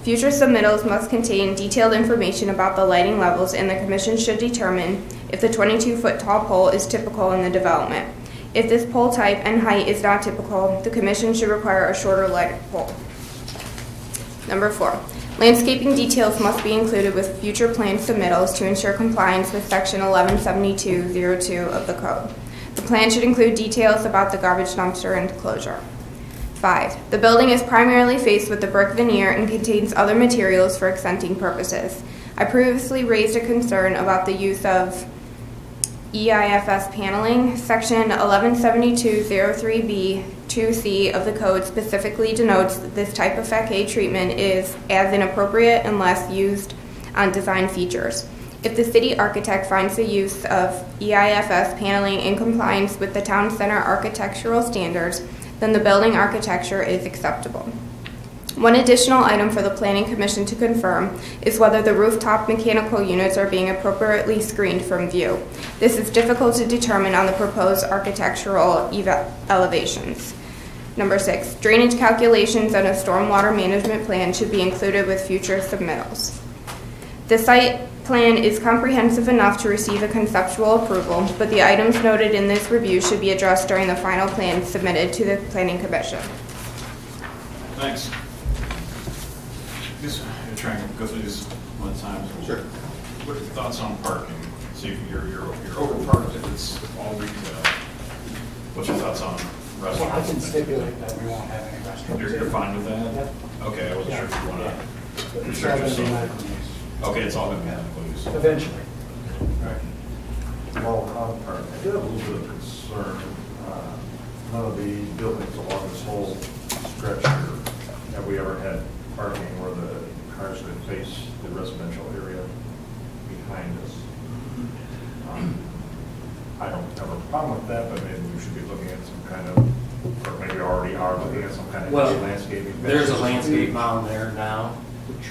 Future submittals must contain detailed information about the lighting levels, and the Commission should determine if the 22-foot tall pole is typical in the development. If this pole type and height is not typical, the Commission should require a shorter lighted pole. Number 4. Landscaping details must be included with future plan submittals to ensure compliance with Section 1172-02 of the Code. The plan should include details about the garbage dumpster enclosure. 5. The building is primarily faced with the brick veneer and contains other materials for accenting purposes. I previously raised a concern about the use of EIFS paneling. Section 1172-03B 2C of the Code specifically denotes that this type of facade treatment is as inappropriate unless used on design features. If the city architect finds the use of EIFS paneling in compliance with the town center architectural standards, then the building architecture is acceptable. One additional item for the Planning Commission to confirm is whether the rooftop mechanical units are being appropriately screened from view. This is difficult to determine on the proposed architectural elevations. Number 6, drainage calculations and a stormwater management plan should be included with future submittals. The site plan is comprehensive enough to receive a conceptual approval, but the items noted in this review should be addressed during the final plan submitted to the Planning Commission. Thanks. Just trying to go through these one at a time. Sure. What are your thoughts on parking? See if you're over parked if it's all retail. What's your thoughts on restaurants? Well, I can stipulate that we won't have any restaurants. You're fine with that? Yep. Okay, I wasn't sure if you want to It's all restrict going to be yourself. medical use. Okay, it's all going to be medical use. Eventually. Well, I did have a little bit of concern. None of the buildings along this whole stretch here have we ever had parking where the cars could face the residential area behind us. I don't have a problem with that, but maybe we should be looking at some kind of, or maybe already are looking at some kind of landscaping. There's a landscape mound there now,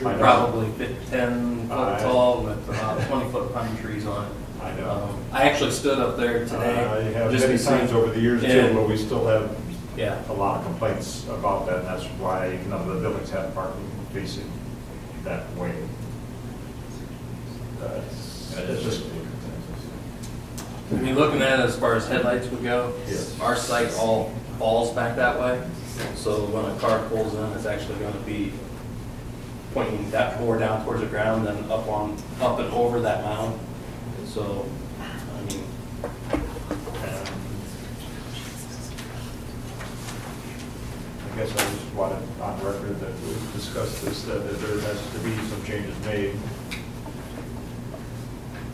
probably 10 foot tall with about 20-foot pine trees on it. I know. I actually stood up there today. I have just many to times see- over the years too, and- but we still have Yeah. a lot of complaints about that, and that's why none of the buildings have parking facing that way. It's just, I mean, looking at it as far as headlights would go, Yes. our site all falls back that way. So when a car pulls in, it's actually going to be pointing that more down towards the ground than up and over that mound. So, I mean, I guess I just wanted on record that we discussed this, that there has to be some changes made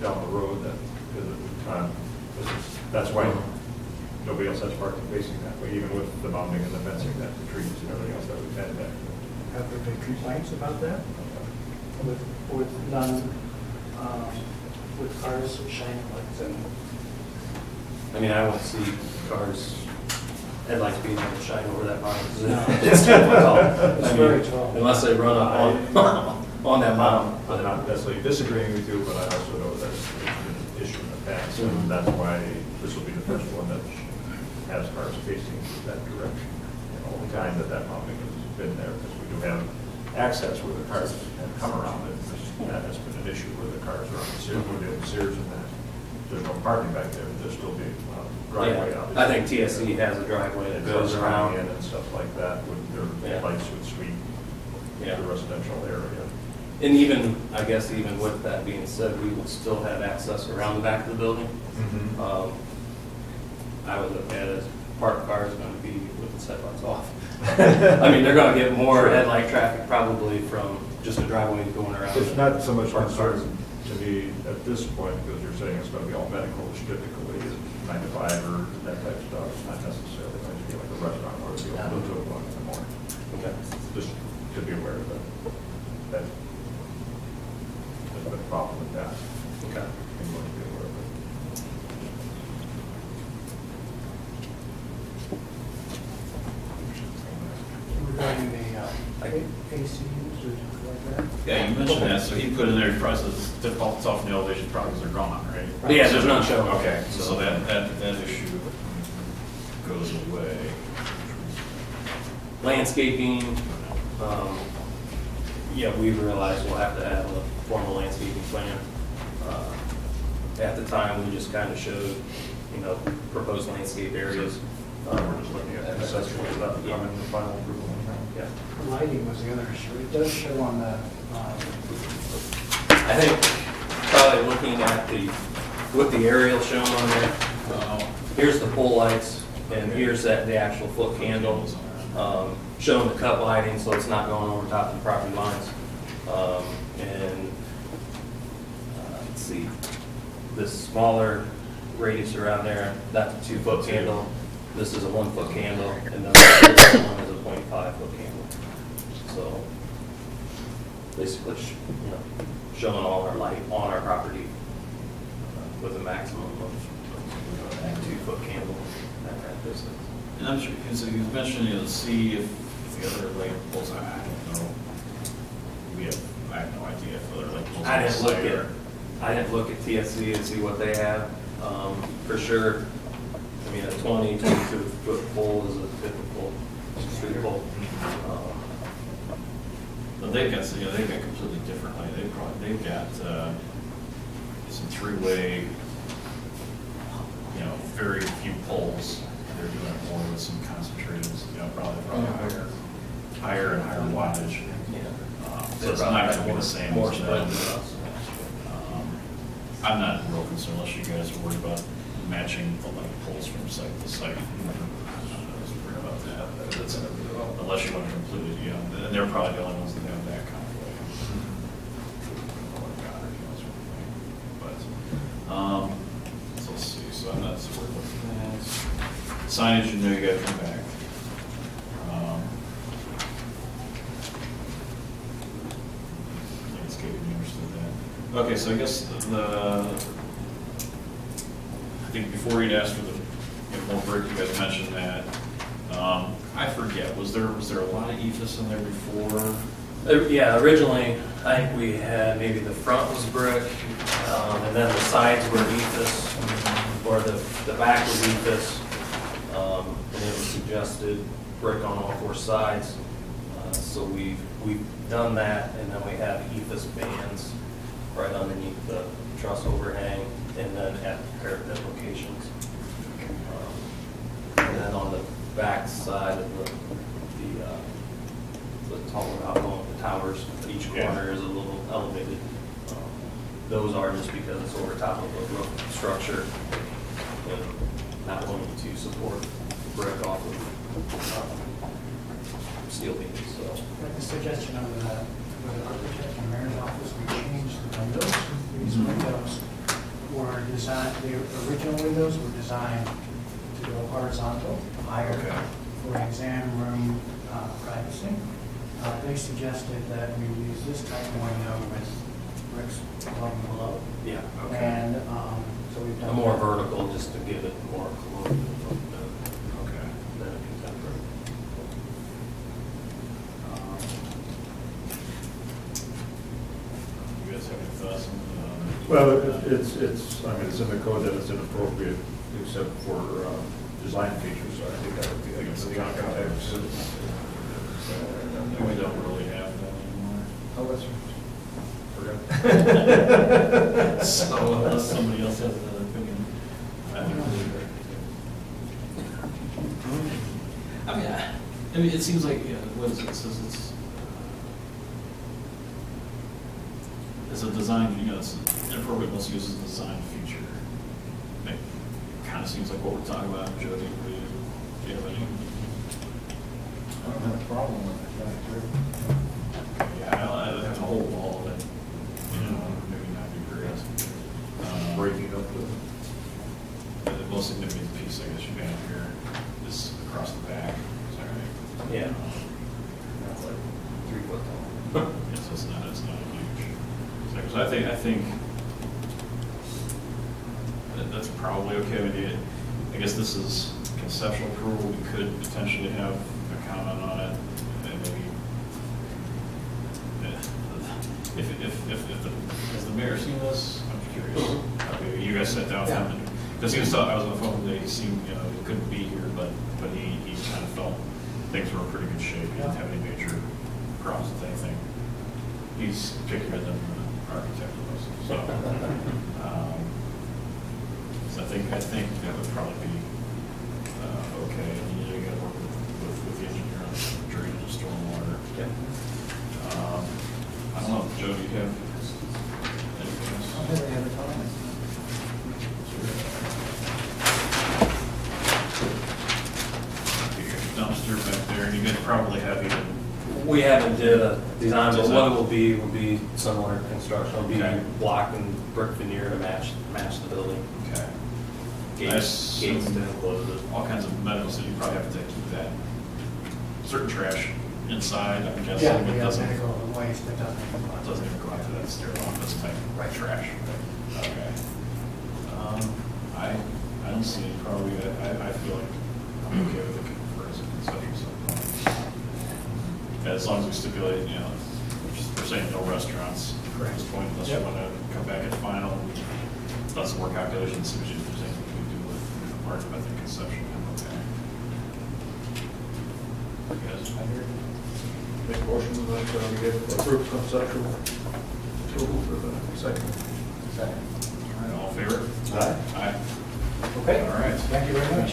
down the road, that, because at the time, that's why nobody else has parking facing that way, even with the mounding and the fencing, that the trees and everything else that we've had back. Have there been complaints about that? With with cars shining lights and? I mean, I won't see cars, headlights being able to shine over that mound. No. It's 10 foot tall. It's I mean, very tall. Unless they run up on that mound. I'm not necessarily disagreeing with you, but I also know that it's been an issue in the past, and that's why this will be the first one that has cars facing that direction. And all the time that mounting has been there, because we do have access where the cars can come around it. That has been an issue where the cars are on the Sears, we're doing Sears and that. There's no parking back there, but there's still be driveway Yeah, out. I think TSC has a driveway that goes around. And stuff like that, with their lights would sweep the residential area. And even, I guess even with that being said, we would still have access around the back of the building. Mm-hmm. I would look at it as parked cars going to be with the headlights off. I mean, they're going to get more headlight traffic probably from just a driveway going around. It's not so much concern to me at this point, because you're saying it's going to be all medical restricted, 9 to 5 or that type of stuff. It's not necessarily going to be like a restaurant where it's open until 1 in the morning. Okay. Just to be aware of that. There's been a problem with that. Okay. And you want to be aware of it. Regarding the ACUs or like that? Yeah, you mentioned that, so he put in there, he probably says it's difficult to tell from the elevation probably because they're gone, right? Yeah, there's none showing. Okay, so that issue goes away. Landscaping, yeah, we realize we'll have to have a formal landscaping plan. At the time, we just kind of showed, proposed landscape areas. We're just looking at the accessory without coming to the final approval. Yeah. Lighting was the other issue. It does show on the, I think probably looking at with the aerial shown on there, here's the pole lights, and here's the actual foot candle, showing the cut lighting, so it's not going over top of the property lines. Let's see, this smaller radius around there, that's a 2-foot candle. This is a 1-foot candle, and then the one is a 0.5-foot candle. So basically, showing all our light on our property with a maximum of a 2-foot candle at that distance. And I'm sure, so you mentioned, see if the other light poles, I don't know. I have no idea if other light poles. I didn't look at TSC and see what they have. For sure, I mean, a 22-foot pole is a typical street pole. But they've got completely different light. They've got some 3-way, very few poles. They're doing it more with some concentrated, probably higher and higher wattage. So it's not going to be the same. More as spread that. than us. I'm not real concerned unless you guys are worried about matching the light poles from site to site. I'm not worried about that. Unless you want to completely, and they're probably the only ones that have that kind of way. But, so let's see. So I'm not so worried about that. Signage, you got to come back. Okay, so I guess I think before you'd asked for the more brick, you guys mentioned that. I forget, was there a lot of ephes in there before? Yeah, originally, I think we had maybe the front was brick, and then the sides were ephes, or the back was ephes, and it was suggested brick on all 4 sides. So we've done that, and then we have ephes bands right underneath the truss overhang, and then at parapet locations. And then on the back side of the taller outline, towers, each corner is a little elevated. Those are just because it's over top of a roof structure and not wanting to support brick off of steel beams, so. Like the suggestion of the architect and mayor's office, we changed the windows. These windows were designed, the original windows were designed to go horizontal, higher for exam room privacy. They suggested that we use this type of window with bricks above and below. Yeah, And so we've done more that. vertical, just to give it more colonial look than a contemporary. You guys have any thoughts on Well, it's, I mean, it's in the code that it's inappropriate except for design features, so I think that would be against the context. we don't really have that anymore. Oh, that's right. Forgot. So unless somebody else has another opinion, I think I mean, it seems like, what is it? It says it's a design, it's inappropriate most uses a design feature. It kind of seems like what we're talking about, Joe. Do you have any? I don't have a problem with that. Yeah, I have a whole wall that, maybe not be great. Breaking up The most significant piece, I guess, you have here is across the back. Is that right? Yeah. That's like 3 foot tall. It's not huge. So I think that's probably okay. I guess this is conceptual approval. We could potentially have a comment on it, and maybe has the mayor seen this? I'm curious. Okay, you guys sat down with him, because he was talking. I was on the phone today. He seemed, he couldn't be here, but he kind of felt things were in pretty good shape. He didn't have any major problems with anything. He's pickier than the architect was. So, so I think that would probably be okay. And you got to work with the engineer on drainage and stormwater. Yeah. I don't know, Joe, do you have anything else? I don't have any other comments. Dumpster back there, and you guys probably have even. We haven't did a design, but what it will be similar construction. It'll be Okay. block and brick veneer to match the building. Okay. Gates to enclose it. All kinds of medical, so you probably have to keep that certain trash inside, I'm guessing. Yeah, It we have doesn't, medical waste that doesn't. it doesn't even go out to that sterile office type trash. Okay. I don't see any problem. I feel like I'm okay with it for as a conceptual standpoint. As long as we stipulate, we're saying no restaurants at this point, unless you want to come back at final, let's work calculations, see what you're saying we can do with the part, but I think conceptually, I'm okay. You guys? Make a motion that we get approved conceptual approval for the second. All right, all in favor? Aye. Aye. Okay. All right. Thank you very much.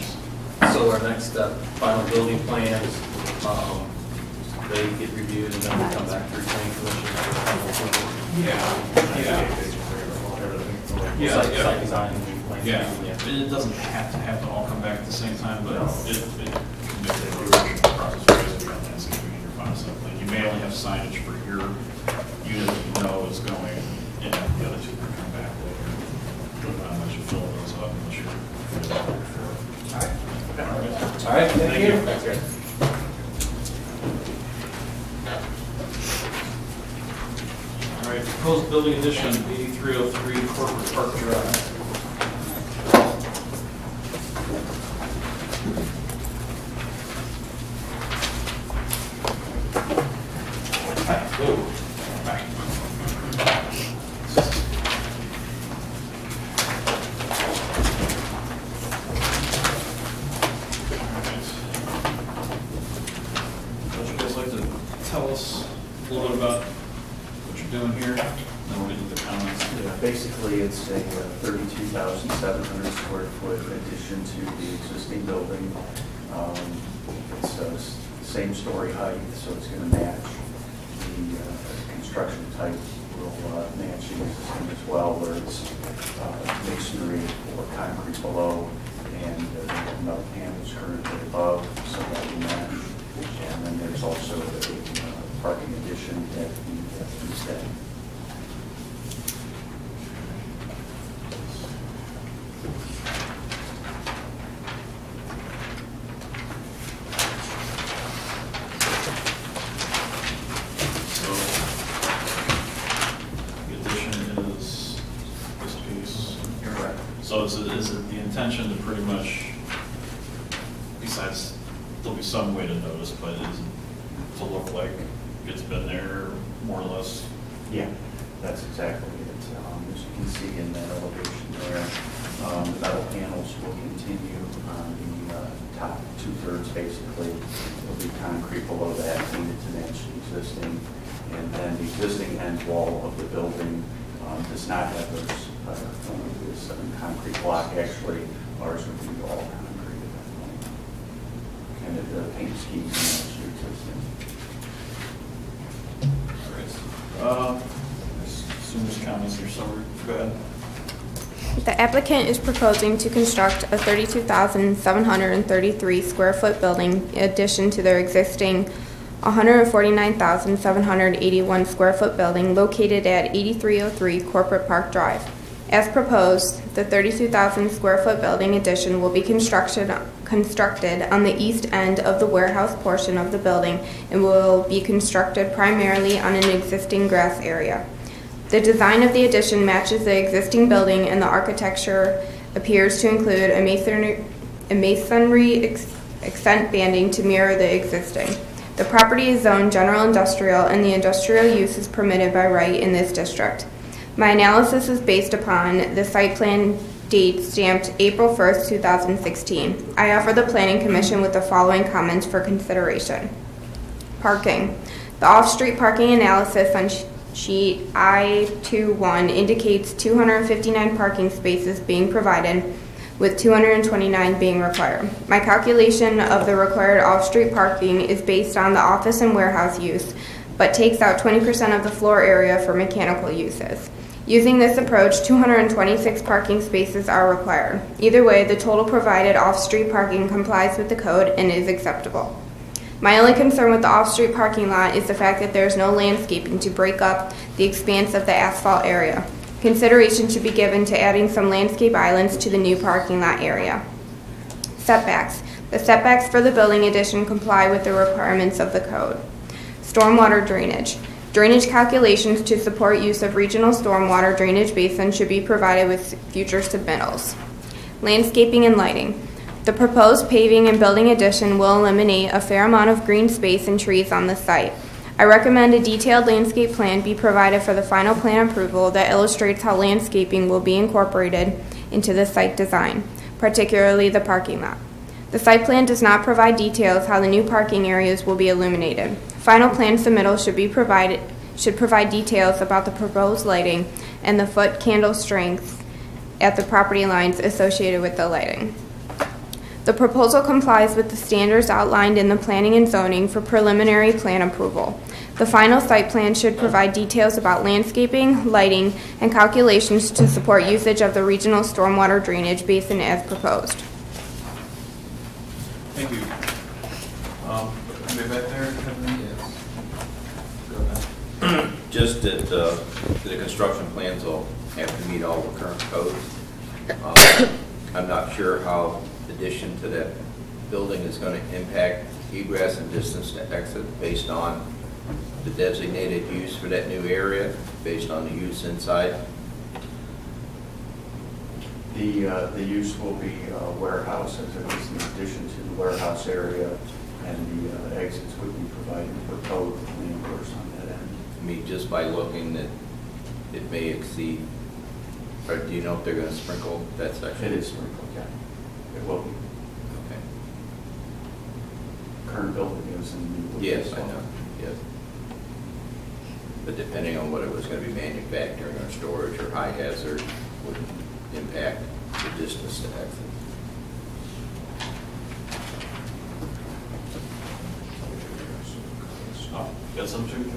So our next final building plans, they get reviewed and then we come back through planning commission. Site design and plan. Yeah, it doesn't have to all come back at the same time, but it can make the evaluation process for you guys to be on landscaping in your final site plan. You may only have signage for your unit that you know is going, and the other two can come back later. Unless you fill those up, unless you're. All right. All right, thank you. Thanks, guys. All right, proposed building addition, 8303 Corporate Park Drive. Would you guys like to tell us a little bit about what you're doing here? Then we'll get into the comments. Yeah, basically, it's a 32,700 square foot addition to the existing building. It's same story height, so it's going to match the construction type will match the existing as well, where it's masonry or concrete below, and metal panels currently above, so that will match. And then there's also a parking addition at the east end. So is it the intention to pretty much, besides, there'll be some way to notice, but is it to look like it's been there more or less? Yeah, that's exactly it. As you can see in that elevation there, the metal panels will continue on the top 2/3 basically. There'll be concrete below that, painted to match the existing. And then the existing end wall of the building does not have this concrete block. Actually, ours would be all concrete at that point. And the paint schemes match the existing. All right. Assume there's comments here somewhere. Go ahead. The applicant is proposing to construct a 32,733 square foot building in addition to their existing 149,781 square foot building located at 8303 Corporate Park Drive. As proposed, the 32,000 square foot building addition will be constructed on the east end of the warehouse portion of the building and will be constructed primarily on an existing grass area. The design of the addition matches the existing building, and the architecture appears to include a masonry accent banding to mirror the existing. The property is zoned general industrial, and the industrial use is permitted by right in this district. My analysis is based upon the site plan date stamped April 1st, 2016. I offer the Planning Commission with the following comments for consideration. Parking. The off-street parking analysis on sheet I-21 indicates 259 parking spaces being provided, with 229 being required. My calculation of the required off-street parking is based on the office and warehouse use, but takes out 20% of the floor area for mechanical uses. Using this approach, 226 parking spaces are required. Either way, the total provided off-street parking complies with the code and is acceptable. My only concern with the off-street parking lot is the fact that there is no landscaping to break up the expanse of the asphalt area. Consideration should be given to adding some landscape islands to the new parking lot area. Setbacks. The setbacks for the building addition comply with the requirements of the code. Stormwater drainage. Drainage calculations to support use of regional stormwater drainage basins should be provided with future submittals. Landscaping and lighting. The proposed paving and building addition will eliminate a fair amount of green space and trees on the site. I recommend a detailed landscape plan be provided for the final plan approval that illustrates how landscaping will be incorporated into the site design, particularly the parking lot. The site plan does not provide details how the new parking areas will be illuminated. Final plan submittal should provide details about the proposed lighting and the foot candle strength at the property lines associated with the lighting. The proposal complies with the standards outlined in the planning and zoning for preliminary plan approval. The final site plan should provide details about landscaping, lighting, and calculations to support usage of the regional stormwater drainage basin as proposed. Thank you. Anybody back there? Go ahead. Just that the construction plans will have to meet all the current codes. I'm not sure how addition to that building is going to impact egress and distance to exit based on the designated use for that new area, based on the use inside. The use will be warehouse, as it is in addition to the warehouse area, and the exits would be provided for code reimbursed on that end. I mean, just by looking that it may exceed, or do you know if they're going to sprinkle that section? It is sprinkled, yeah. It will be. Okay. Current building is in the... Yes, I know, yes. But depending on what it was going to be manufacturing or storage or high hazard would impact the distance to exit. Oh, got some too?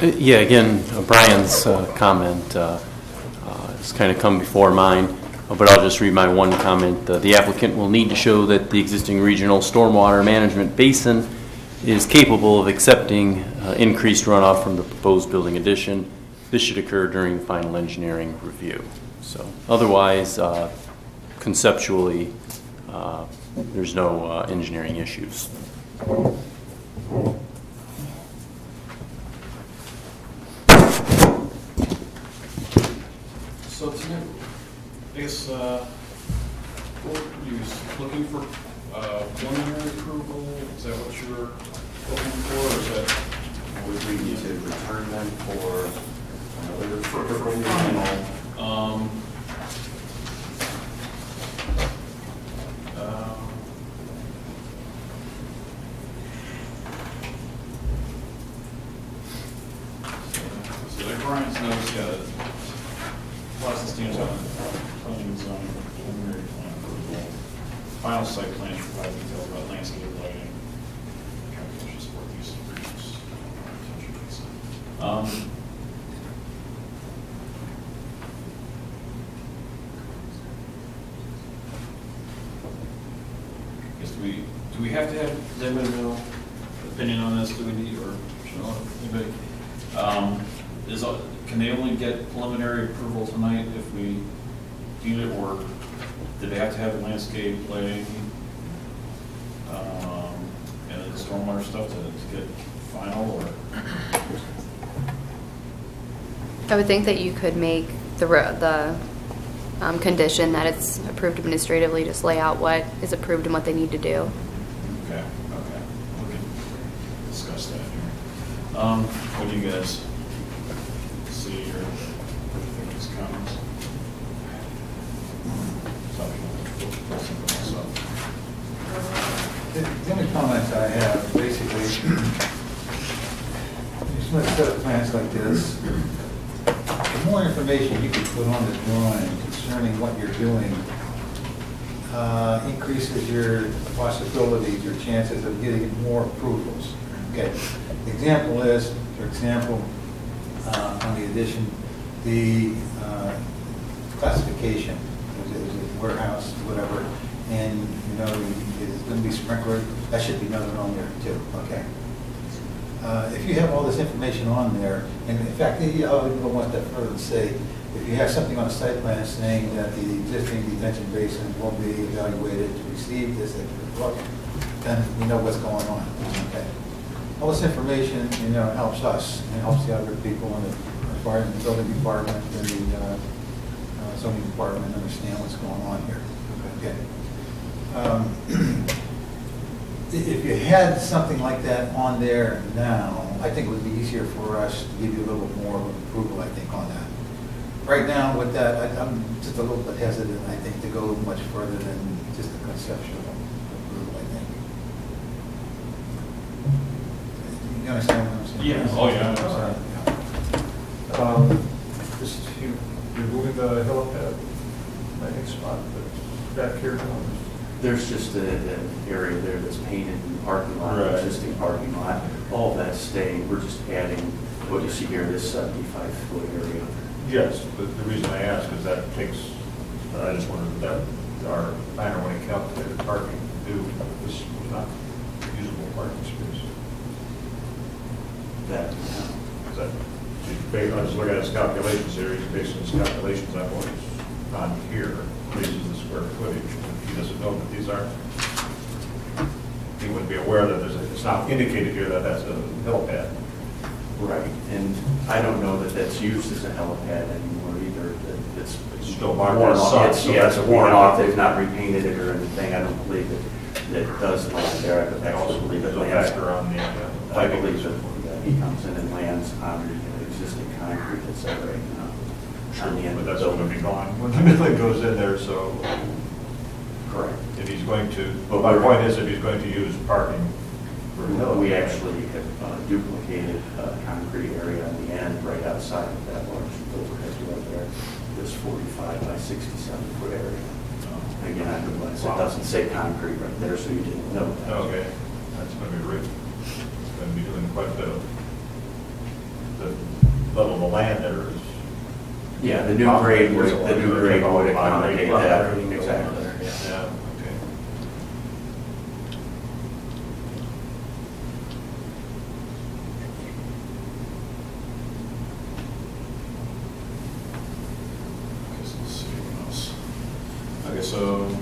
Yeah, again, Brian's comment has kind of come before mine, but I'll just read my one comment. The applicant will need to show that the existing regional stormwater management basin is capable of accepting increased runoff from the proposed building addition. This should occur during final engineering review. So otherwise, conceptually, there's no engineering issues. So tonight, I guess, what are you looking for, preliminary approval? Is that what you're looking for, or is that? Would we need to return them for another final? So like Brian's notes, yeah, lots of stands on planning and zoning, preliminary plan approval, final site plan to provide detail about landscape lighting, calculations for these regions. Guess do we have to have, does anybody know opinion on this? Do we need, or anybody? Can they only get preliminary approval tonight if we deem it, or do they have to have landscape lighting and the stormwater stuff to get final, or? I would think that you could make the condition that it's approved administratively, just lay out what is approved and what they need to do. Okay. We can discuss that here. What do you guys see or think these comments? The only comments I have, basically, just want to set up plans like this. The more information you can put on the drawing concerning what you're doing increases your possibilities, your chances of getting more approvals. Okay. The example is, for example, on the addition, the classification, is it warehouse, whatever, and it's going to be sprinkler, that should be noted on there too, okay? If you have all this information on there, and in fact, I'll even go one step further and say, if you have something on a site plan saying that the existing detention basin will be evaluated to receive this, then we know what's going on, okay? All this information, helps us and helps the other people in the building department and the zoning department understand what's going on here. Okay. If you had something like that on there now, I think it would be easier for us to give you a little bit more approval, I think, on that. Right now, with that, I'm just a little bit hesitant, I think, to go much further than just the conceptual approval, I think. You understand what I'm saying? Yeah. Oh, yeah. This is you removing the helipad landing spot that's back here. There's just an area there that's painted in the parking lot, Right. existing parking lot. All that's staying. We're just adding what you see here, this 75-foot area. Yes, but the reason I ask is that takes, I just wondered that our planner, when he calculated parking, knew this was not usable parking space. That, I just look at his calculations here, he's basing his calculations on what is on here, raises the square footage. He doesn't know that these aren't, he wouldn't be aware that it's not indicated here that that's a helipad. right, and I don't know that that's used as a helipad anymore either. That it's still marked worn as off. such, It's, so yeah, that's it's a worn warning. off. They've not repainted it or anything. I don't believe that it does land there. I also believe it There's a lands. factor on the I believe that he comes in and lands on the existing concrete that's there right now. On the end But of that's the going to building. be gone when the building goes in there, so Correct. if he's going to, well, my point is if he's going to use parking for We actually have duplicated concrete area on the end right outside of that large overhead door there. This 45 by 67-foot area. Again, I realize it doesn't say concrete right there, so you didn't know that. Okay, that's going to be rich. It's going to be doing quite a bit of the level of the land there is. Yeah, the new grade would accommodate that. Exactly. Yeah, okay. Okay, so let's see what else. Okay, so.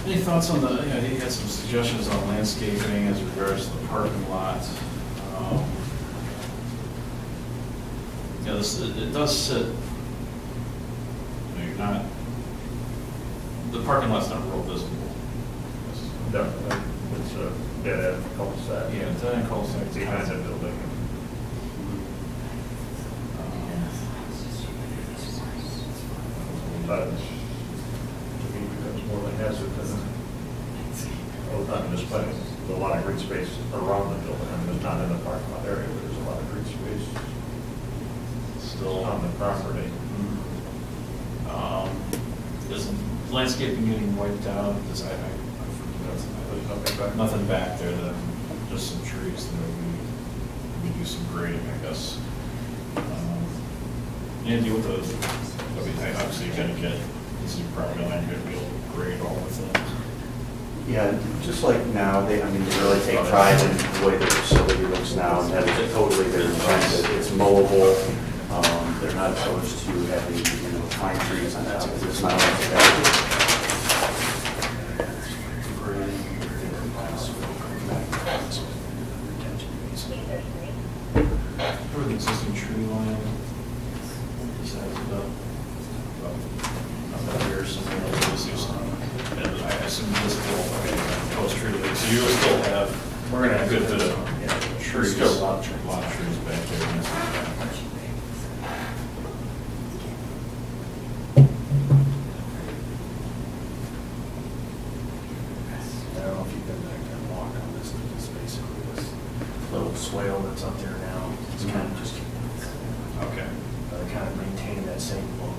Any thoughts on the, you know, he had some suggestions on landscaping as regards to the parking lot. You know, it does sit, you know, you're not, the parking lot's not real visible. Definitely, it's a dead end cul-de-sac. Yeah, dead end cul-de-sac. It's behind that building. But to me, it becomes more of a hazard than, not misplaying, a lot of green space around the building. I mean, it's not in the parking lot area, but there's a lot of green space still on the property. Is landscaping getting wiped out? Because I forget. Nothing back there, then just some trees that we do some grading, I guess. Andy, with the, I mean, obviously you gotta get, this is your property line, you're gonna be able to grade all of it. Yeah, just like now, they really take pride in the way the facility looks now, and that is totally their intent. It's mowable. They're not opposed to having, pine trees on top of it. It's not like that. For the existing tree line, besides about here, something else, and I assume this will, post tree line, so you will still have, we're gonna have a good bit of trees, a lot of trees back there. Swale that's up there now, it's kind of just, Okay. kind of maintain that same look.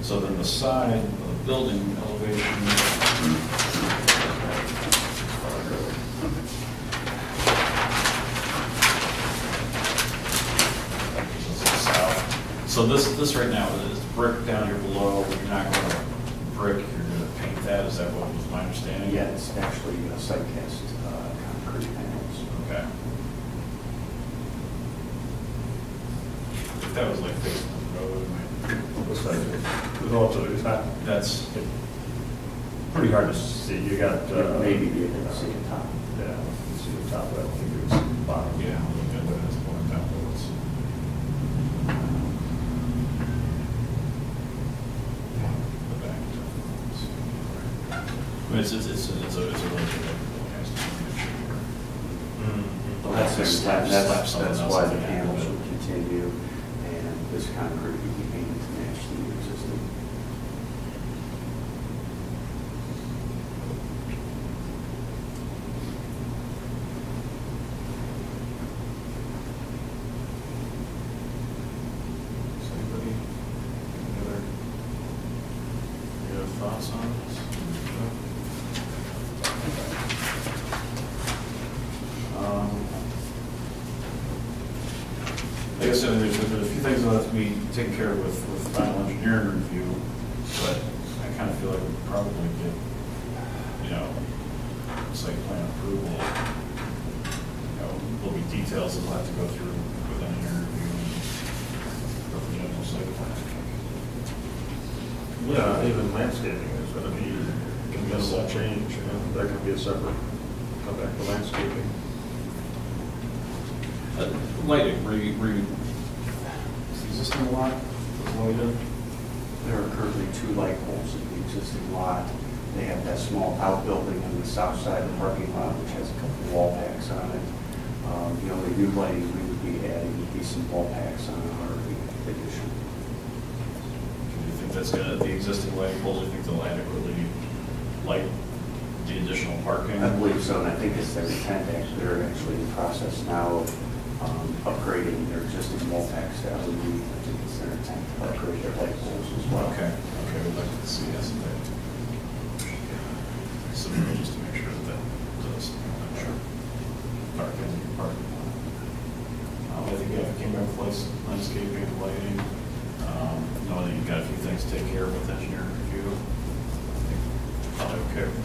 So then the side of the building elevation. So this right now is brick down here below. You're not going to brick. You're going to paint that. Is that what was my understanding? Yeah, it's actually site cast concrete panels. Okay. If that was like facing the road, Looks like it's also, it's not, that's pretty hard to see. You got, maybe be able to see the top. Yeah, you can see the top, but I don't think you can see the bottom. yeah. Look at that. That's going down bullets. The back. I mean, it's a really good. Well, that's why the panels will continue, and this concrete will be painted to match the existing. Anybody, any other thoughts on this? I guess there's a few things that have to be taken care of with final engineering review, but I kind of feel like we could probably get, site plan approval. There'll be details that we'll have to go through with engineering review and go through the general site plan. Yeah, even landscaping is going to be minimal change. There can be a separate, come back to landscaping. Lighting, existing lot was lighted. There are currently 2 light poles in the existing lot. They have that small outbuilding on the south side of the parking lot, which has a couple of wall packs on it. The only new lighting we would be adding would be some wall packs on our addition. Do you think that's gonna, the existing lighting poles, do you think they'll adequately light the additional parking? I believe so, and I think it's their intent. They're actually in the process now of upgrading their existing wall packs to LED. I think it's their intent to upgrade their light poles as well. Okay, we'd like to see us in that. So just to make sure that does, sure. Park in your parking lot. I think you came back with landscaping, lighting, knowing that you've got a few things to take care of with engineering review. I think probably okay with this.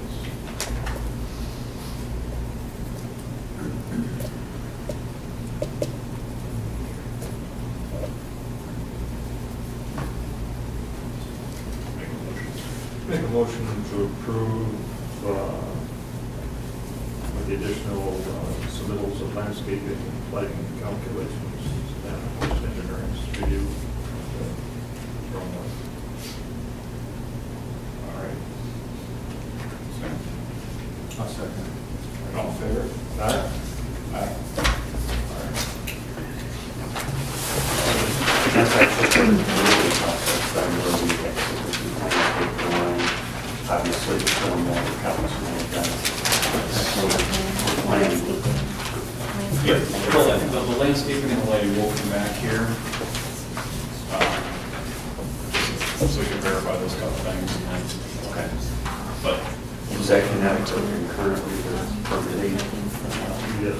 Make a motion to approve with the additional submittals of landscaping, lighting calculations, and post-engineering's review. All right. Second. I'll second. All in favor? Aye. Aye. All right. That's actually the process. I'm really executing landscape drawing. Obviously, the stormwater counts and all of that. Yeah, the landscaping and the lighting will come back here. So we can verify those couple things. Okay. But Is that connected concurrently with permitting? Yes,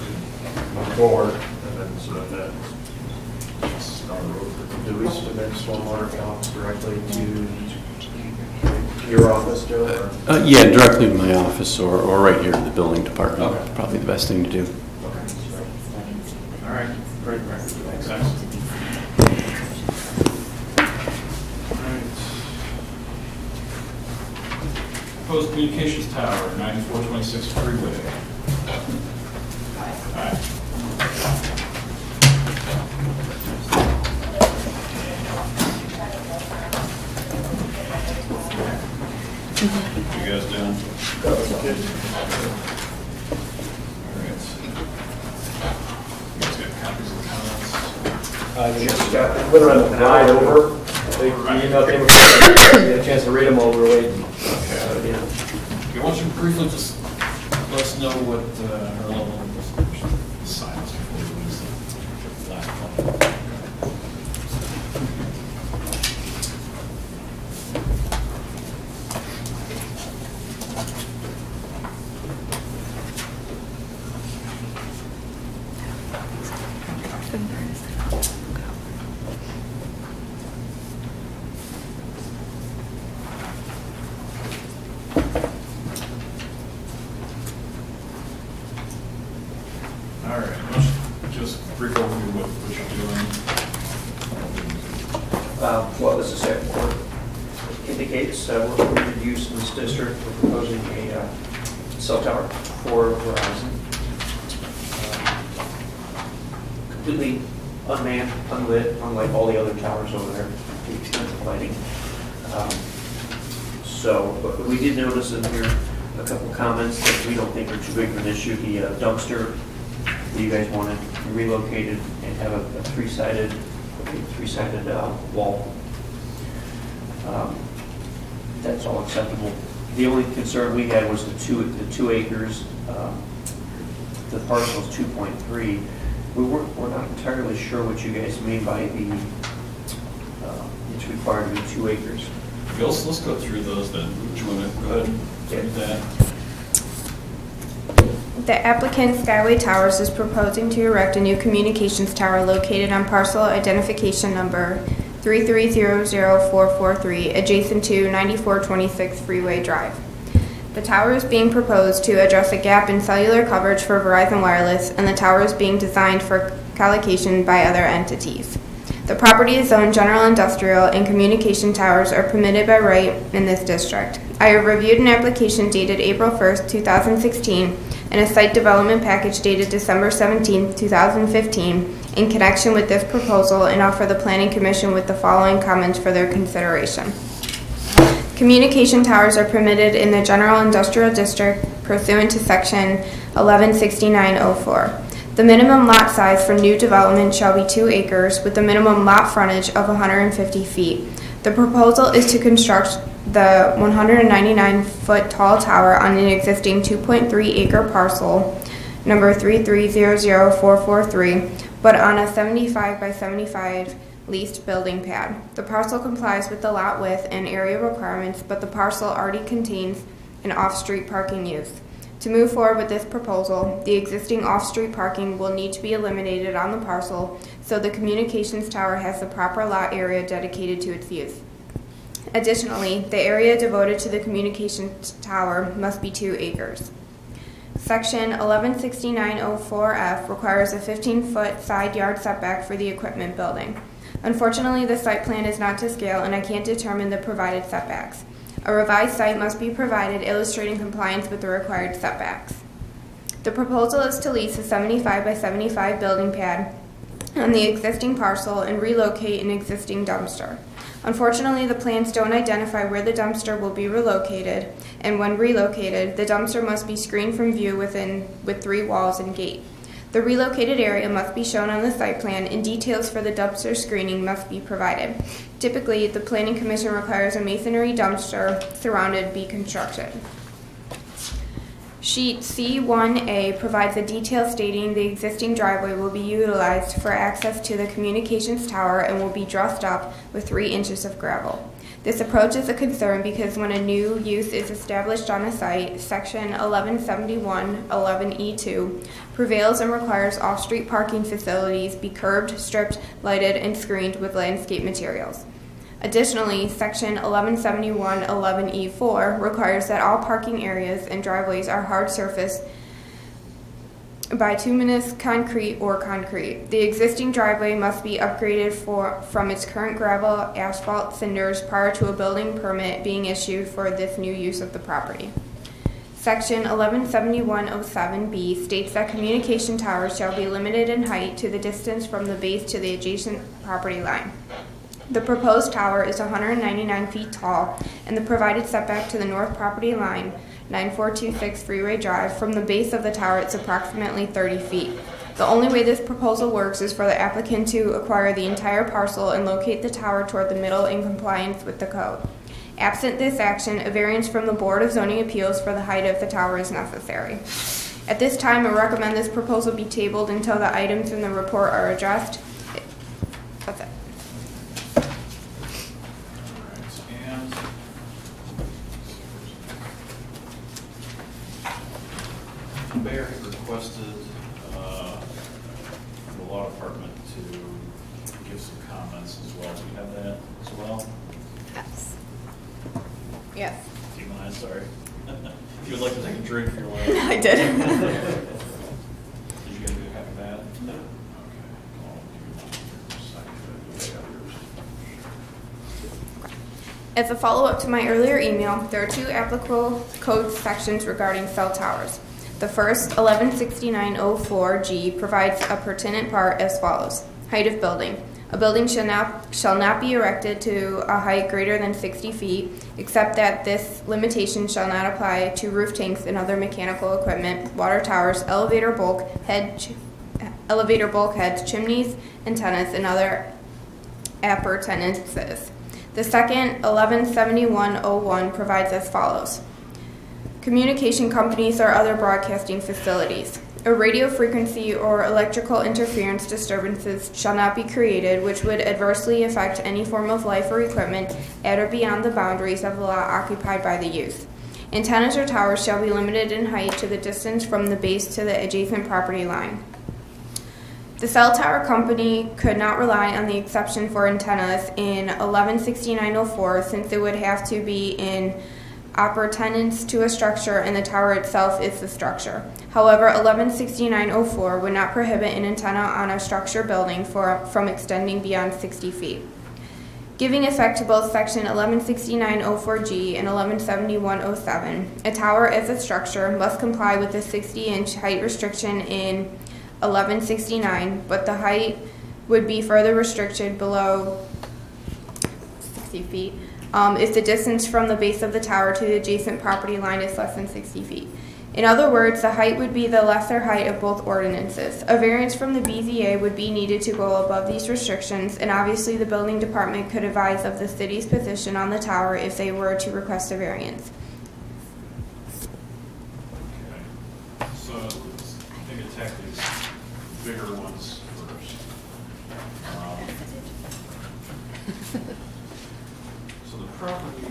move forward, and then so that that's down the road. Do we submit stormwater counts directly to your office, Joe? Yeah, directly to my office or right here to the building department. Okay. Probably the best thing to do. okay. All right. Great. Thanks. Proposed communications tower, 9426 Freeway. Aye. You guys doing? All right. You guys got copies of the comments? Just got, went around the ride over. The email came across, I didn't get a chance to read them while we were waiting. Okay. Yeah. Okay, why don't you briefly just let us know what our level of science before we lose the last one. All right, just brief overview of what you're doing. Well, as the second report indicates, we're permitted use in this district. We're proposing a cell tower for Verizon. Completely unmanned, unlit, unlike all the other towers over there, the extensive lighting. But we did notice in here a couple comments that we don't think are too big of an issue. The dumpster that you guys wanted relocated and have a three-sided wall. That's all acceptable. The only concern we had was the 2 acres. The parcel is 2.3. We're not entirely sure what you guys mean by the it's required to be 2 acres. Okay, let's go through those then. Which one? Go ahead and do that. The applicant Skyway Towers is proposing to erect a new communications tower located on parcel identification number 3300443 adjacent to 9426 Freeway Drive. The tower is being proposed to address a gap in cellular coverage for Verizon Wireless, and the tower is being designed for collocation by other entities. The property is zoned general industrial, and communication towers are permitted by right in this district. I have reviewed an application dated April 1st, 2016, and a site development package dated December 17, 2015, in connection with this proposal, and offer the Planning Commission with the following comments for their consideration. Communication towers are permitted in the General Industrial District pursuant to Section 116904. The minimum lot size for new development shall be 2 acres with a minimum lot frontage of 150 feet. The proposal is to construct the 199-foot tall tower on an existing 2.3 acre parcel, number 3300443, but on a 75 by 75 leased building pad. The parcel complies with the lot width and area requirements, but the parcel already contains an off-street parking use. To move forward with this proposal, the existing off-street parking will need to be eliminated on the parcel so the communications tower has the proper lot area dedicated to its use. Additionally, the area devoted to the communications tower must be 2 acres. Section 116904F requires a 15-foot side yard setback for the equipment building. Unfortunately, the site plan is not to scale and I can't determine the provided setbacks. A revised site must be provided illustrating compliance with the required setbacks. The proposal is to lease a 75 by 75 building pad on the existing parcel and relocate an existing dumpster. Unfortunately, the plans don't identify where the dumpster will be relocated, and when relocated, the dumpster must be screened from view with 3 walls and gate. The relocated area must be shown on the site plan, and details for the dumpster screening must be provided. Typically, the Planning Commission requires a masonry dumpster surrounded be constructed. Sheet C1A provides a detail stating the existing driveway will be utilized for access to the communications tower and will be dressed up with 3 inches of gravel. This approach is a concern because when a new use is established on a site, Section 1171-11E2 prevails and requires off-street parking facilities be curbed, stripped, lighted, and screened with landscape materials. Additionally, Section 1171-11E4 requires that all parking areas and driveways are hard surfaced bituminous concrete or concrete. The existing driveway must be upgraded from its current gravel, asphalt, cinders prior to a building permit being issued for this new use of the property. Section 1171-07B states that communication towers shall be limited in height to the distance from the base to the adjacent property line. The proposed tower is 199 feet tall, and the provided setback to the north property line, 9426 Freeway Drive, from the base of the tower is approximately 30 feet. The only way this proposal works is for the applicant to acquire the entire parcel and locate the tower toward the middle in compliance with the code. Absent this action, a variance from the Board of Zoning Appeals for the height of the tower is necessary. At this time, I recommend this proposal be tabled until the items in the report are addressed. That's it. Mayor had requested the law department to give some comments as well. Do you have that as well? Yes. Yes. Do you mind? Sorry. If you would like to take a drink for your life. I did. Did you guys have that? No. As a follow-up to my earlier email, there are 2 applicable code sections regarding cell towers. The first, 116904G, provides a pertinent part as follows. Height of building. A building shall not be erected to a height greater than 60 feet, except that this limitation shall not apply to roof tanks and other mechanical equipment, water towers, elevator bulkheads, chimneys, antennas, and other appurtenances. The second, 117101, provides as follows. Communication companies or other broadcasting facilities. A radio frequency or electrical interference disturbances shall not be created which would adversely affect any form of life or equipment at or beyond the boundaries of the lot occupied by the use. Antennas or towers shall be limited in height to the distance from the base to the adjacent property line. The cell tower company could not rely on the exception for antennas in 116904 since it would have to be in appurtenance to a structure and the tower itself is the structure. However, 116904 would not prohibit an antenna on a structure building from extending beyond 60 feet. Giving effect to both Section 116904G and 117107, a tower as a structure must comply with the 60-inch height restriction in 1169, but the height would be further restricted below 60 feet. If the distance from the base of the tower to the adjacent property line is less than 60 feet. In other words, the height would be the lesser height of both ordinances. A variance from the BZA would be needed to go above these restrictions, and obviously the building department could advise of the city's position on the tower if they were to request a variance. Okay. So let's maybe attack these bigger ones first. So the property,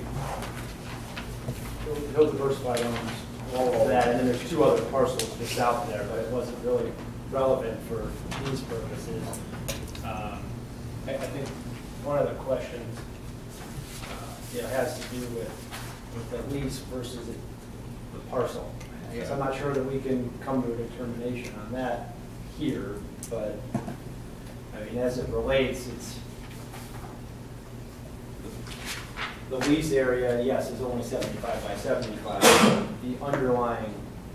He'll diversify owns all of that, and then there's two other parcels just out there, but it wasn't really relevant for these purposes. I think one of the questions, has to do with the lease versus the parcel. I guess I'm not sure that we can come to a determination on that here, but, I mean, as it relates, it's, the lease area, yes, is only 75 by 75. The underlying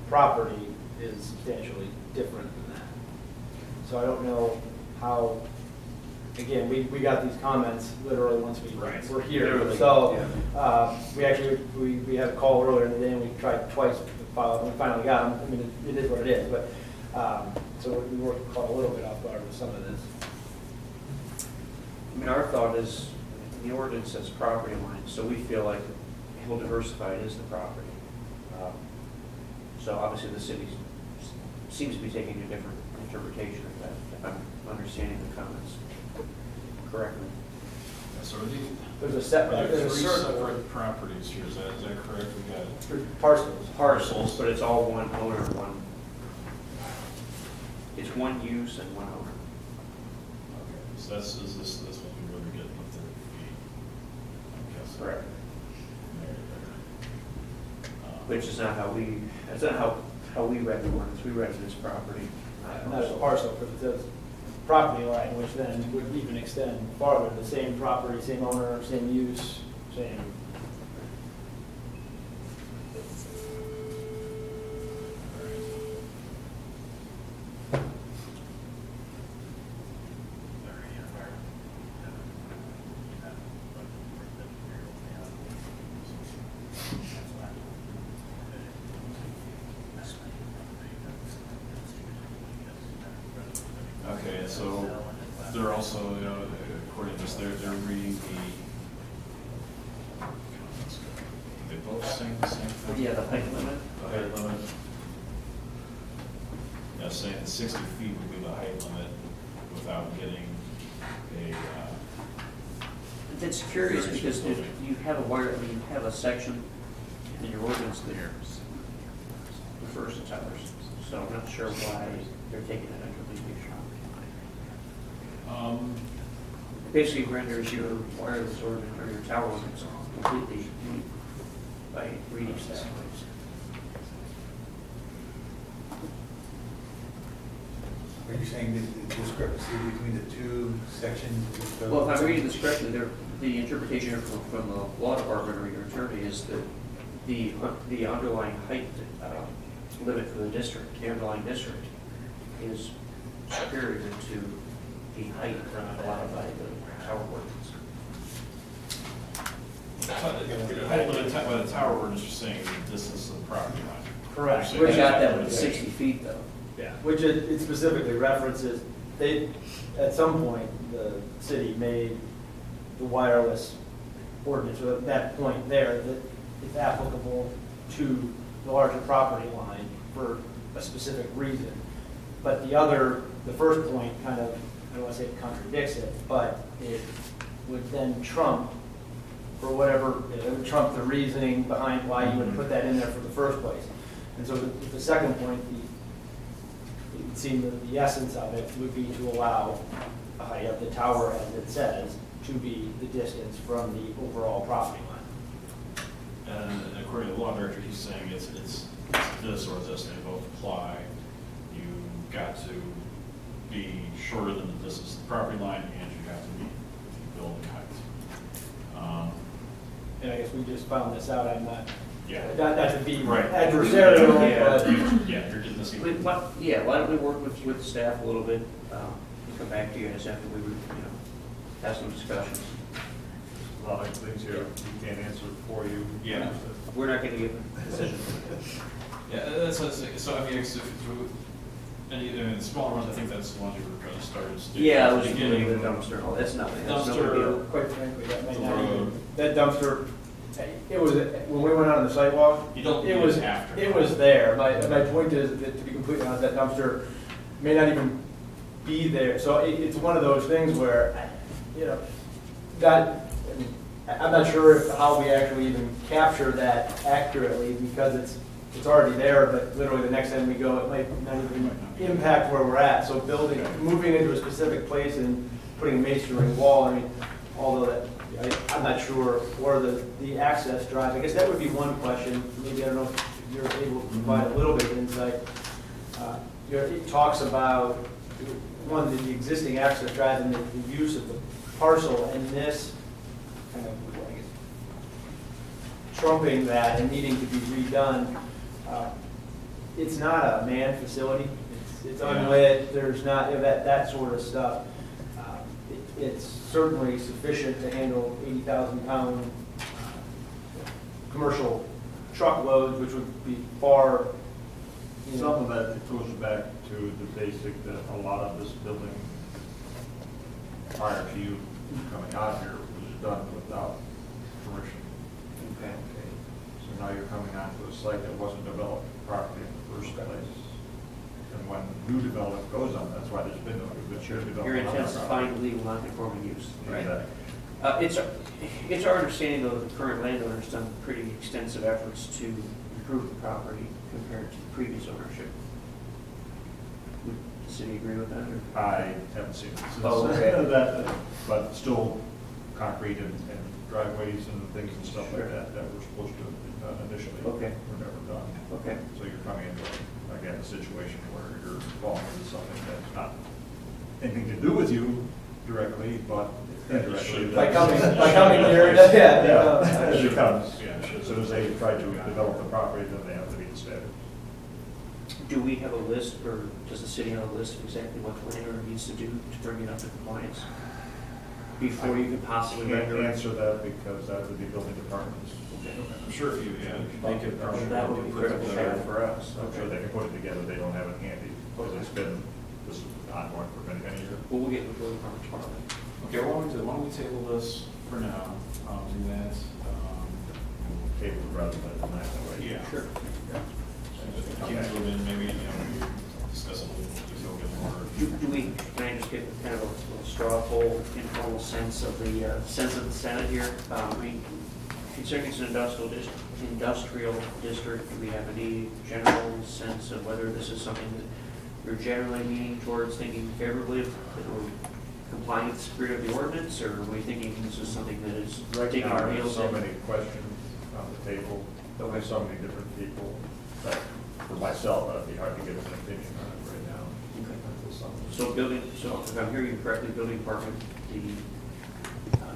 property is substantially different than that. So I don't know how, again, we got these comments literally once we were here. Literally, So we actually, we had a call earlier in the day and we tried twice to follow up and we finally got them. I mean, it is what it is, but so we were caught a little bit off guard with some of this. I mean, our thought is, the ordinance says property line, so we feel like Hill Diversified is the property. So obviously the city seems to be taking a different interpretation of that, if I'm understanding the comments correctly. so There's a setback. there's three separate properties here, is that correct? We got Parcels. Parcels, but it's all one owner, it's one use and one owner. okay, so this one we really get the 30 feet. I guess. Correct. There. Which is not that's not how we read the ordinance. We read it as property. Not a parcel, because it says property line, which then would even extend farther, the same property, same owner, same use, same. Okay, so they're also, according to this, they're reading they both saying the same thing? Yeah, the height limit. The height limit. Yeah, saying 60 feet would be the height limit without getting a. It's curious because if you have you have a section in your ordinance that refers to towers, so I'm not sure why they're taking that interpretation. Basically renders your wireless ordinance or your tower ordinance completely unique by reading that. Are you saying the discrepancy between the two sections? Well, if I'm reading this correctly, the interpretation from the law department or your attorney is that the underlying height limit for the district, the underlying district, is superior to the height allowed by the tower ordinance. By the tower ordinance, you're saying the distance of the property line. Correct. Which I got that at 60 feet though. Yeah. Which it specifically references, at some point, the city made the wireless ordinance, or at that point there, that it's applicable to the larger property line for a specific reason. But the first point kind of, I don't want to say it contradicts it, but it would then trump, for whatever, it would trump the reasoning behind why you would put that in there for the first place. And so the second point, it would seem that the essence of it would be to allow the height of the tower, as it says, to be the distance from the overall property line. And according to the law director, he's saying it's this or this, they both apply. You got to be shorter than the distance of the property line, and you have to meet the building heights. And I guess we just found this out. I'm not, yeah, not to be right. adversarial, but yeah, you're getting this. Why don't we work with staff a little bit? We'll come back to you guys after we, have some discussions. A lot of things here we can't answer for you. Yeah. We're not going to give a decision. Yeah, that's what I'm saying. So I mean, and the smaller ones, I think that's the ones you were going to start. Yeah, I was beginning with the dumpster. Oh, that's nothing. That's no big deal. Quite frankly, that may not even, that dumpster, it was, when we went out on the sidewalk, it was there. My point is that, to be completely honest, that dumpster may not even be there. So it's one of those things where, that, I'm not sure how we actually even capture that accurately, because it's already there, but literally the next time we go, it might not even impact where we're at. So moving into a specific place and putting a masonry wall, I mean, although that, I'm not sure, or the access drive, I guess that would be one question. Maybe, I don't know if you're able to provide a little bit of insight. It talks about, one, the existing access drive and the use of the parcel, and this kind of trumping that and needing to be redone. It's not a manned facility. It's unlit. There's not that sort of stuff. It's certainly sufficient to handle 80,000-pound commercial truckloads, which would be far. Some of that, it goes back to the basic that a lot of this building prior to you coming out here was done without permission. Okay. So now you're coming onto a site that wasn't developed properly in the first place. And when new development goes on, that's why there's been no good development. You're intensifying legal non-conforming use. Right. It's our understanding, though, that the current landowner has done pretty extensive efforts to improve the property compared to the previous ownership. Would the city agree with that? Or? I haven't seen it since okay. But still concrete and driveways and things and stuff like that that were supposed to have been done initially. Okay. Were never done. Okay. So you're coming into, again, a situation where you're falling into something that's not anything to do with you directly, but indirectly. By coming here, it becomes. As soon as they try to develop the property, then they have to be the standard. Do we have a list, or does the city have a list of exactly what the landowner needs to do to bring it up to compliance before you could possibly can't answer that because that would be building departments. Okay. I'm sure if you make it, that would be critical for us. I'm sure they can put it together. They don't have it handy because this is ongoing for many, many years. Well, we'll get with the building department tomorrow. Okay, why don't we table this for now? Do that. Table rather than deny that way. Yeah. Sure. Keep it moving, maybe, discuss it a little bit more. Can I just get kind of a little straw poll, informal sense of the Senate here? Considering it's an industrial district, do we have any general sense of whether this is something that you're generally leaning towards thinking favorably of, or complying with the spirit of the ordinance, or are we thinking this is something that is taking our heels so in? many questions on the table. There'll be so many different people that, for myself, it'd be hard to give an opinion on it right now. Okay. So if I'm hearing you correctly, building department, the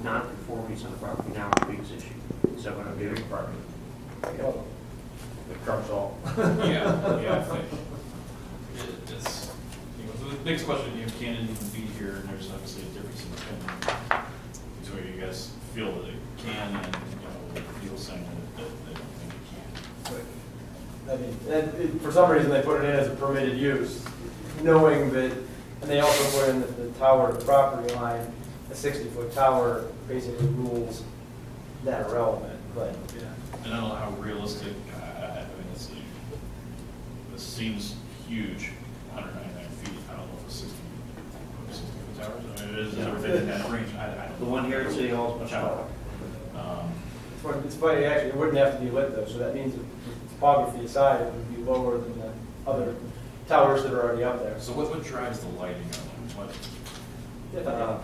non-conformities on the property now are the biggest issue. Is that what I'm hearing? Department. It trumps all. Yeah, I think it's, the biggest question, can it even be here? And there's obviously a difference in opinion between you guys feel that it can and people saying that they don't think it can. I mean, and for some reason they put it in as a permitted use, knowing that, and they also put in the tower to the property line, a 60-foot tower basically rules that are relevant. But yeah, and I don't know how realistic. I mean, this seems huge, 199 feet. I don't know if it's 60-foot towers. I mean, it is everything in that range. I don't the one here at City Hall is much smaller. It's funny, actually, it wouldn't have to be lit though, so that means topography aside, it would be lower than the other towers that are already up there. So what drives the lighting on them?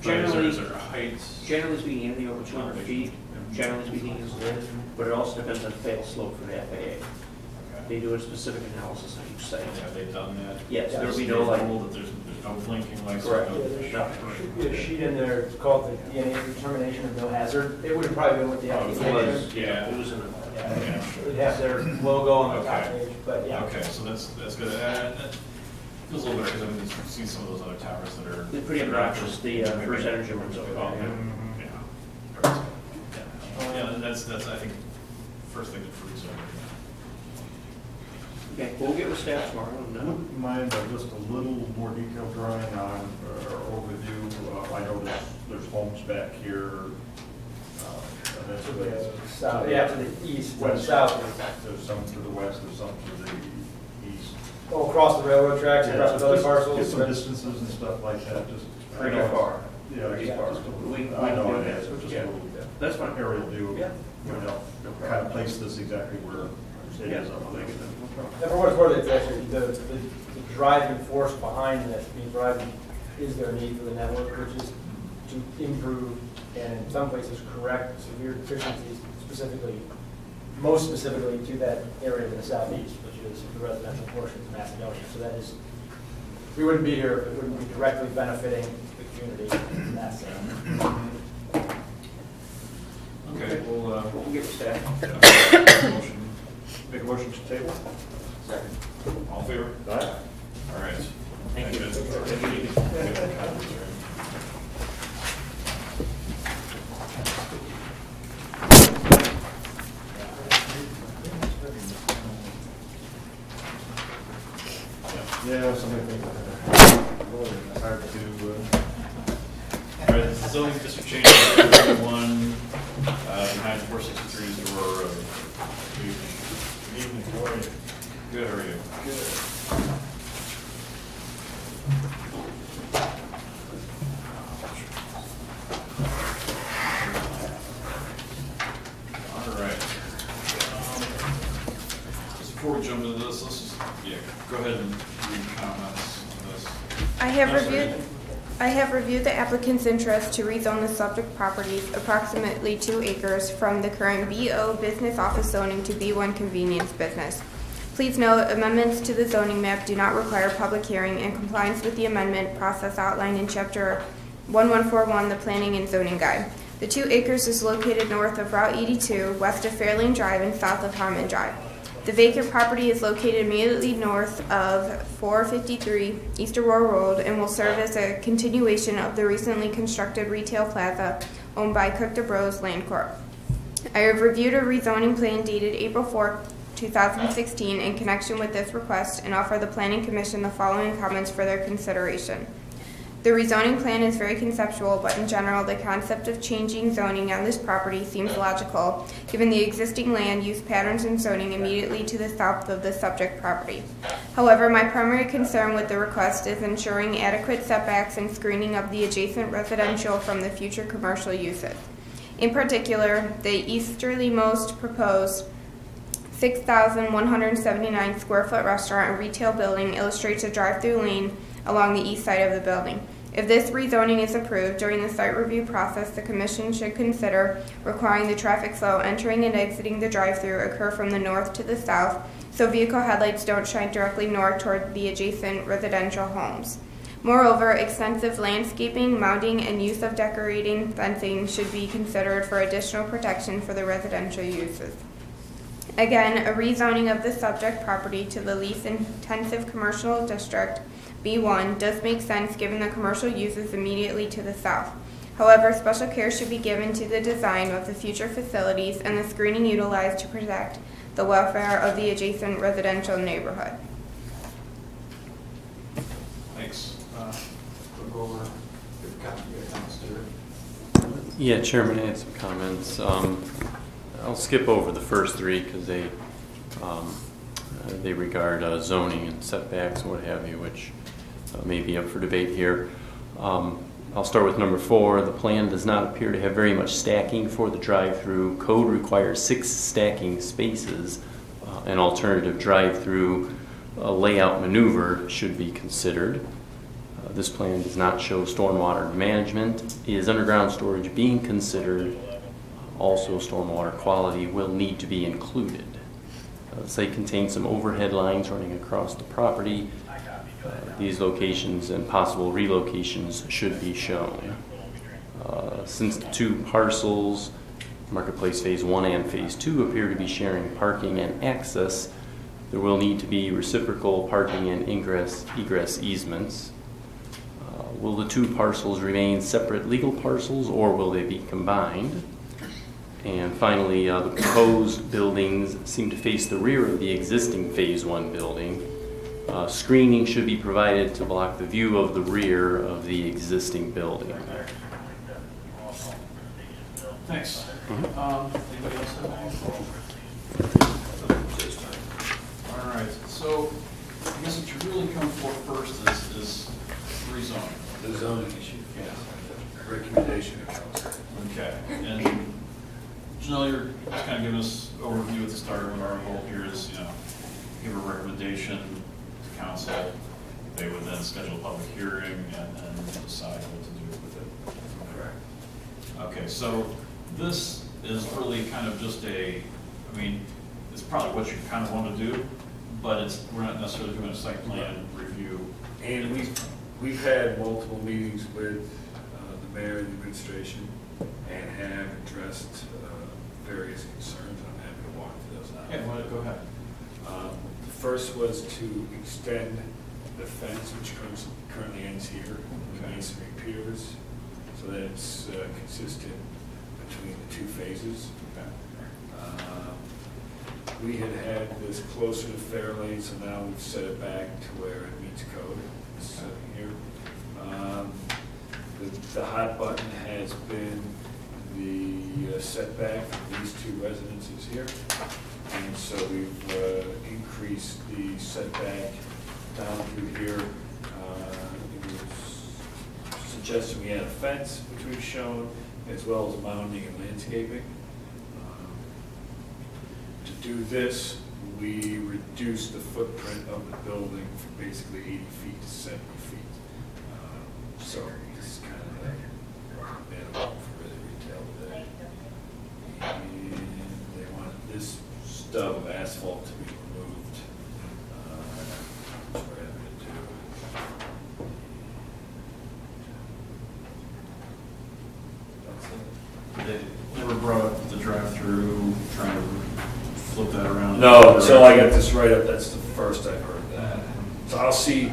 Generally, is there a height? Generally speaking, anything over 200 feet, generally speaking, is lit, but it also depends on the fail slope for the FAA. Okay. They do a specific analysis on each site. Have they done that? Yes, Yeah, there will be no light. That there's no blinking lights. Correct. No, There should be a sheet in there, it's called the DNA determination of no hazard. It would have probably been with the application. Yeah. It was in the. Yeah, it'd have their logo on the top page, but yeah. Okay, so that's good. That feels a little better because I mean, you've seen some of those other towers that are They're pretty obnoxious, the First Energy ones over there. Yeah, that's I think first thing that freaks over. Okay, we'll get with staff tomorrow. Wouldn't you mind just a little more detailed drawing on or overview? I know there's homes back here. And that's South, yeah, to the east, west, south. There's some to the west, there's some to the east. Oh, across the railroad tracks, across the other Get parcels. some distances and stuff like that, just. Pretty far. Yeah, I guess parcel. I know it is, but just a little, that's my aerial view. Yeah. Would help kind of place this exactly where it is, I'm thinking. And for what it's worth, it's actually, the driving force behind this, being driving, is their need for the network, which is to improve and in some places correct severe deficiencies, specifically, most specifically to that area in the southeast, which is the residential portion of Macedonia. So that is, we wouldn't be here if it wouldn't be directly benefiting the community in that sense. Okay, we'll get staff. Motion. Make a motion to table? Second. All in favor? Aye. All right. Thank you. Yeah, something like that. It's hard to, All right, zoning district change number 1, behind 463 is Aurora Road. Good evening. How are you? Good, how are you? Good. All right. Just before we jump into this, let's just, go ahead and read comments on this. I have reviewed the applicant's interest to rezone the subject properties, approximately 2 acres, from the current BO business office zoning to B1 convenience business. Please note, amendments to the zoning map do not require public hearing in compliance with the amendment process outlined in Chapter 1141, the Planning and Zoning Guide. The 2 acres is located north of Route 82, west of Fairlane Drive, and south of Harmon Drive. The vacant property is located immediately north of 453 East Aurora Road and will serve as a continuation of the recently constructed retail plaza owned by Cook DeBrose Land Corp. I have reviewed a rezoning plan dated April 4, 2016 in connection with this request and offer the Planning Commission the following comments for their consideration. The rezoning plan is very conceptual, but in general, the concept of changing zoning on this property seems logical, given the existing land use patterns and zoning immediately to the south of the subject property. However, my primary concern with the request is ensuring adequate setbacks and screening of the adjacent residential from the future commercial uses. In particular, the easterlymost proposed 6,179 square foot restaurant and retail building illustrates a drive-through lane along the east side of the building. If this rezoning is approved during the site review process, the Commission should consider requiring the traffic flow entering and exiting the drive-through occur from the north to the south, so vehicle headlights don't shine directly north toward the adjacent residential homes. Moreover, extensive landscaping, mounting, and use of decorating fencing should be considered for additional protection for the residential uses. Again, a rezoning of the subject property to the least intensive commercial district B1 does make sense given the commercial uses immediately to the south. However, special care should be given to the design of the future facilities and the screening utilized to protect the welfare of the adjacent residential neighborhood. Thanks. We'll go over the comments to Yeah, Chairman, I had some comments. I'll skip over the first 3 because they regard zoning and setbacks and what have you, which may be up for debate here. I'll start with number 4. The plan does not appear to have very much stacking for the drive-through. Code requires 6 stacking spaces. An alternative drive-through layout maneuver should be considered. This plan does not show stormwater management. Is underground storage being considered? Also, stormwater quality will need to be included. The site contains some overhead lines running across the property. These locations and possible relocations should be shown. Since the 2 parcels, Marketplace Phase 1 and Phase 2, appear to be sharing parking and access, there will need to be reciprocal parking and egress easements. Will the 2 parcels remain separate legal parcels or will they be combined? And finally, the proposed buildings seem to face the rear of the existing Phase 1 building. Screening should be provided to block the view of the rear of the existing building. Thanks. Anybody else have any? All right, so I guess what you really come for first is rezoning. The zoning issue. Yeah. Chairman, our goal here is, give a recommendation to council. They would then schedule a public hearing and then decide what to do with it. Correct. Okay, so this is really kind of just it's probably what you kind of want to do, but we're not necessarily doing a site plan review. And we've had multiple meetings with the mayor and the administration and have addressed various concerns. I'm happy to walk through those now. Yeah, go ahead. The first was to extend the fence, which currently ends here, the masonry piers, so that it's consistent between the two phases. We had this closer to Fairlane, so now we've set it back to where it meets code. It's here. The hot button has been the setback from these two residences here. And so we've increased the setback down through here. It was suggested we add a fence, which we've shown, as well as mounding and landscaping. To do this, we reduced the footprint of the building from basically 80 feet to 70 feet. So this is kind of the minimum for the retail today. And they wanted this stub of asphalt to be removed. Which we're happy to do. That's it. They never brought up the drive-through, trying to flip that around. No, until I got this right up, that's the first I've heard that. So I'll see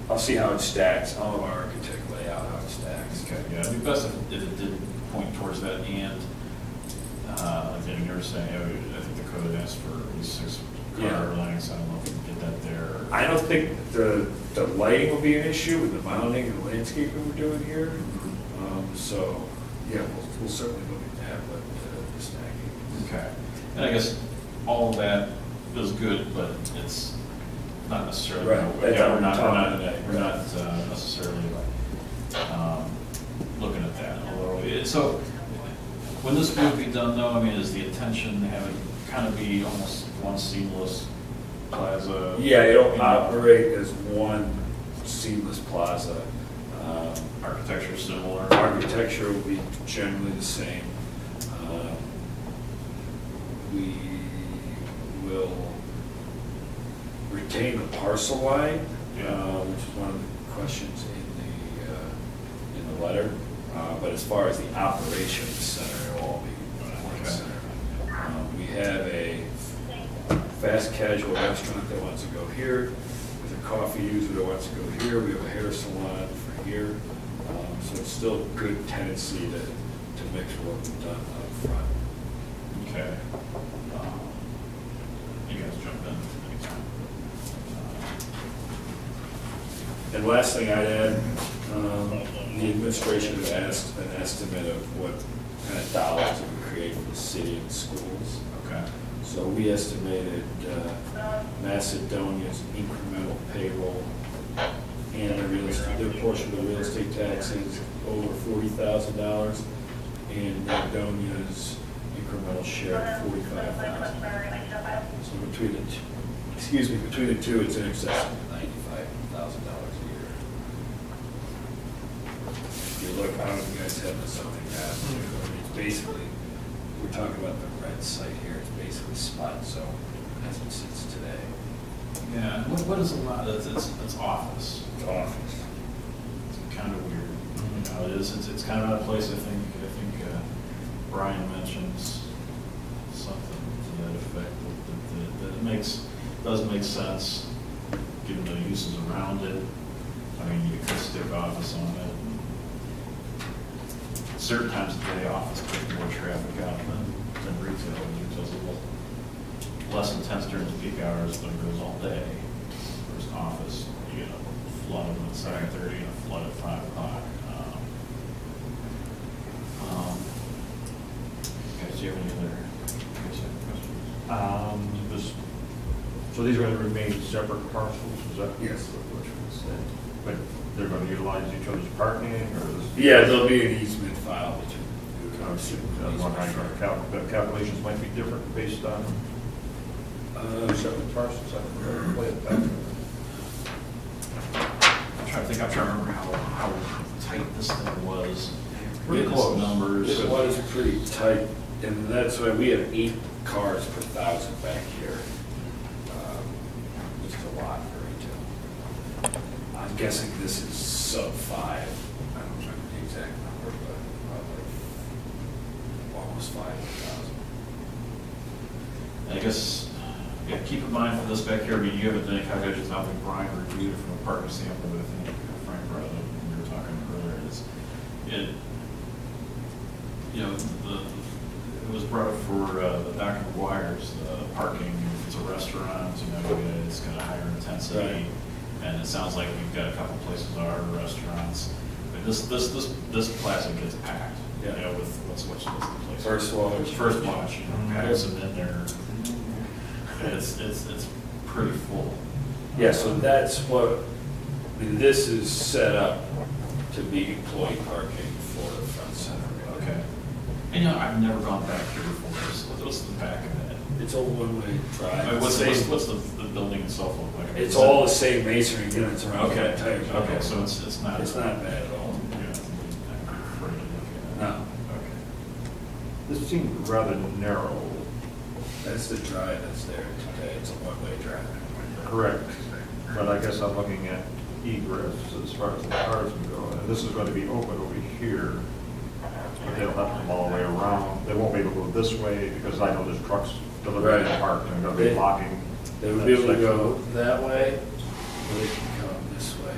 how it stacks. All of our architect lay out how it stacks. Okay, yeah, it'd be best if it did point towards that, and like the engineer was saying, I think the code asks for at least 6 car lengths. I don't know if you can get that there. I don't think the lighting will be an issue with the mounting and the landscaping we're doing here. So yeah, we'll certainly look at that, but the stacking. Okay, and I guess all of that is good, but it's not necessarily. Right. We're not necessarily looking at that. Although, so when this would be done, though, I mean, is the intention to have it kind of be almost one seamless plaza? Yeah, it'll operate as one seamless plaza. Architecture similar. Architecture will be generally the same. We will retain the parcel wide, which is one of the questions in the letter. But as far as the operation of the center, it will all be one center. We have a fast casual restaurant that wants to go here, with a coffee user that wants to go here. We have a hair salon for here. So it's still good tendency to mix what we've done up front. Okay. You guys jump in anytime. And last thing I'd add, the administration has asked an estimate of what kind of dollars it would create for the city and schools. Okay. So we estimated Macedonia's incremental payroll and their portion of the real estate taxes over $40,000, and Macedonia's incremental share of $45,000. So between the two, it's in excess of $95,000 a year. If you look, I don't know if you guys have the zoning map. I mean, it's basically, we're talking about the red site here. It's basically spot zone as it sits today. Yeah. What is a lot? It's office. It's office. It's kind of weird. It is. It's kind of a place. I think Brian mentions something to that effect that it does make sense given the uses around it. I mean, you could stick office on it. Certain times of the day, office picks more traffic out than retail. Retail's a little less intense during the peak hours, but it goes all day. Whereas office, you get a flood at 7:30 and a flood at 5 o'clock. Guys, do you have any other questions? So these are going to remain separate parcels, is that? Yes. Which was said. But they're going to utilize each other's parking, or is? Yeah, there'll be an easement filed between the two. The calculations might be different based on separate parcels, I don't know, way back. I'm trying to remember how tight this thing was. Pretty Goodness, close. Numbers. It was pretty tight, and that's why we have 8 cars per 1,000 back here. Which is a lot for retail. I'm guessing this is sub 5. I don't remember the exact number, but probably almost 5,000. I guess, yeah, keep in mind for this back here, I mean, you haven't done any calculations, I think Brian reviewed it from a parking sample, but I think Frank brought it up when we were talking earlier, it was brought up for the Dr. McGuire's, parking, if it's a restaurant, it's kind of higher intensity. Right. And it sounds like we've got a couple places that are restaurants. But this plaza gets packed, with what's the place? First Watch. First Watch, packs them in there. It's pretty full. Yeah, so that's what, I mean, this is set up to be employee parking for the front center. Okay. And I've never gone back here before. What's the back of that? It's a one-way drive. I mean, what's the building itself look like? It's all the same masonry units around the entire building. Okay, so it's not. It's not bad at all. Yeah, I'm afraid to look at it. No. Okay. This seemed rather narrow. That's the drive that's there today. It's a one-way drive. Correct. But I guess I'm looking at egress as far as the cars can go. And this is going to be open over here, but they'll have to come all the way around. They won't be able to go this way because I know there's trucks delivering and parked and they're going to be blocking. They would be able to go that way, or they can come this way.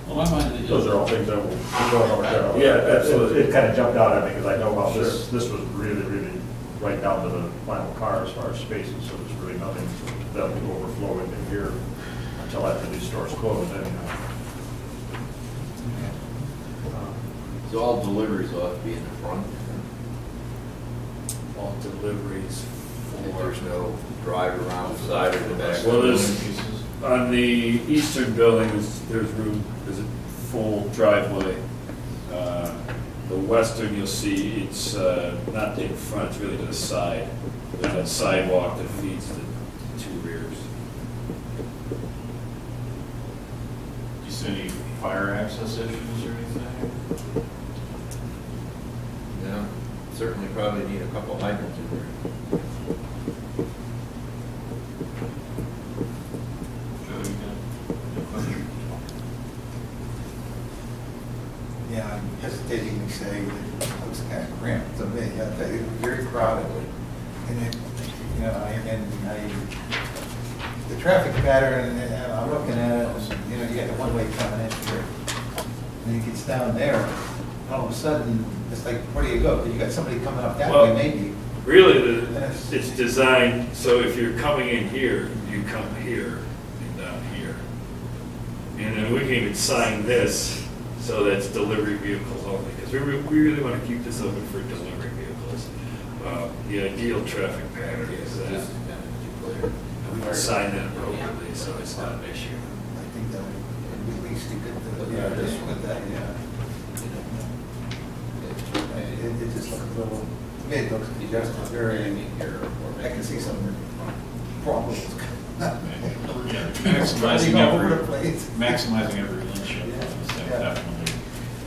Well, my mind, Those are all things that we're going over there. Yeah, absolutely. It kind of jumped out at me because I know, well, this was really, really right down to the final car as far as spaces, so there's really nothing that will overflow into here until after these stores close anyhow. So all deliveries will have to be in the front. All deliveries If for. there's no drive around the side or the back. Well, there's, on the eastern building, there's room, there's a full driveway. The western, you'll see, it's not in front, it's really to the side. There's a sidewalk that feeds the 2 rears. do you see any fire access issues or anything? Yeah, certainly probably need a couple hydrants in there. Joe, you got a question? Yeah, I'm hesitating to say that it looks kind of cramped to me. I tell you, very crowded. And it, the traffic pattern, I'm looking at it, you got the one-way coming in here. And it gets down there, all of a sudden, it's like, where do you go? You got somebody coming up that way, maybe. Really, it's designed, so if you're coming in here, you come here and down here. And then we can even sign this, so that's delivery vehicles only, because we really want to keep this open for delivery vehicles. The ideal traffic pattern is that. And we can sign that appropriately, so it's not an issue. I think that would be at least a good, this with that, yeah. It just looks a little, to me, it looks just very, I can see some problems. Maximizing every inch of this thing, definitely.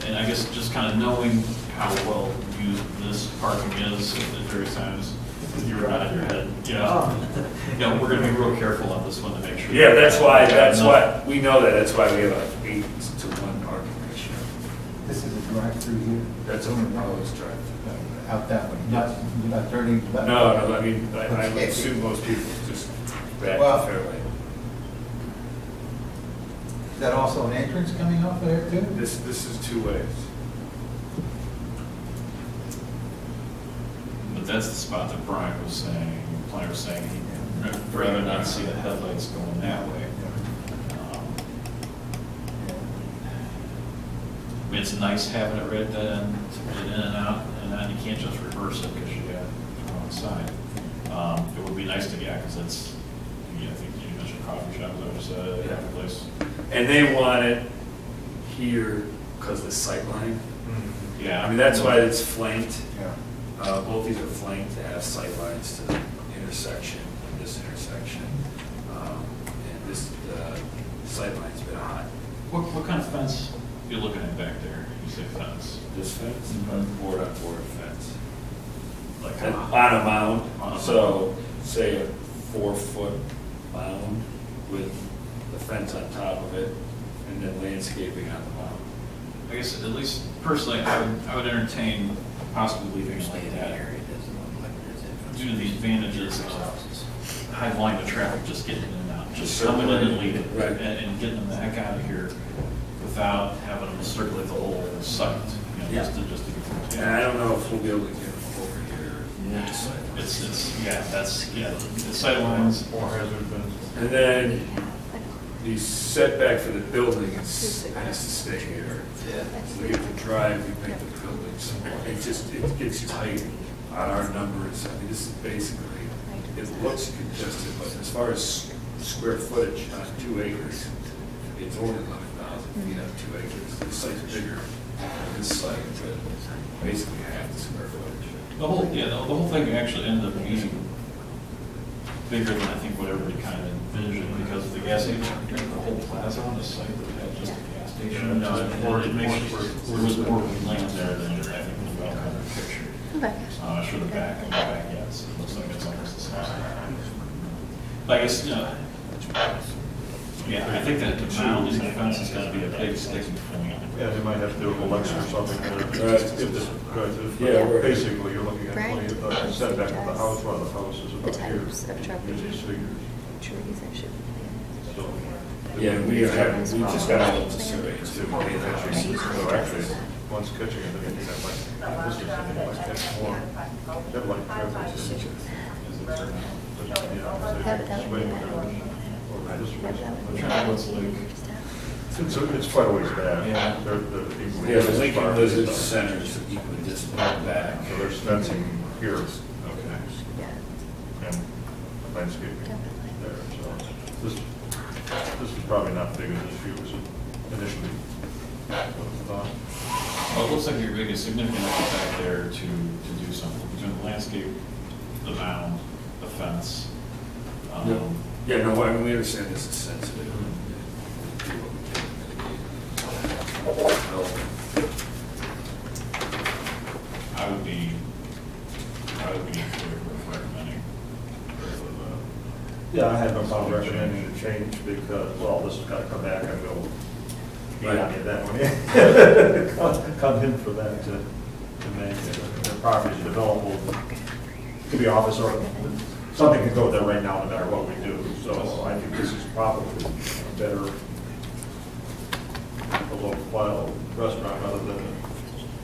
And I guess just kind of knowing how well used this parking is at various times, you're nodding your head, we're going to be real careful on this one to make sure. Yeah, that's why, we know that's why we have a 8-to-1 parking ratio. This is a drive-through here? That's a proposed drive-through. Out that way? You're not turning? No, I mean, I would assume most people just back to Fairway. Is that also an entrance coming off there too? This is 2 ways. But that's the spot that Brian was saying, the planner was saying, he'd rather not see the headlights going that way. I mean, it's nice having it right then to get in and out, and then you can't just reverse it because you got the wrong side. It would be nice to get, because it's, I think you mentioned coffee shop, is that what you said? Yeah. Place. And they want it here because of the sight line. Yeah. I mean, that's why it's flanked. Yeah. Both these are flanked to have sight lines to the intersection, this intersection. And this sight line's been hot. What kind of fence are you looking at back there? You say fence? This fence, board on board fence. Like And on on a mound, a so say a 4-foot mound with the fence on top of it, and then landscaping on the mound. I guess at least personally, I would entertain possibly leaving it like that due to the advantages of high volume of traffic just getting in and out, just coming in and leaving, Right. and getting them the heck out of here without having them circulate the whole site. You know, just to And I don't know if we'll be able to get them over here. The sight lines. Or has there been? And then the setback for the building has to stay here. So you have to drive, you make the building smaller. It gets tight on our numbers. I mean, this is basically, it looks congested, but as far as square footage on 2 acres, it's only 11,000 feet on 2 acres. This site's bigger than this site, but basically half the square footage. The whole thing actually ended up being bigger than I think what everybody kind of envisioned, because of the gas station, the whole plaza on the site that had just a gas station. There was more land there than I think was well kind of pictured. Okay. Sure, the back, yes, it looks like it's almost the same. But I guess, I think that the mound in the fence is gonna be a big sticking point. Yeah, they might have to do a Lex or something there. Right. If this, Yeah, right. basically, you're looking at Brian, 20, the setback of the house, while the house is The about here. types of truck Use these figures. trees that should be So, Yeah, we just got all of the surveys so too. pay attention. So actually, once catching it, then that might, this is, it might catch more. That might traffic is, you know, That would swing be over this way. Like, It's quite a ways back. Yeah. They're equally. Yeah, the Lincoln Lizard Center is equidistant back. So there's fencing here. okay. And landscaping there, so this is probably not big as this view was initially thought. Well, it looks like you're making a significant effort back there to do something between the landscape, the mound, the fence. Yeah, no, I mean, we understand this is sensitive. I would be in favor of recommending. Yeah, I had no problem recommending the change because, well, this has got to come back and go beyond that one. Come in for them to make the property developable. Could be office or something could go there right now no matter what we do. So I think this is probably a better, a low-profile restaurant rather than a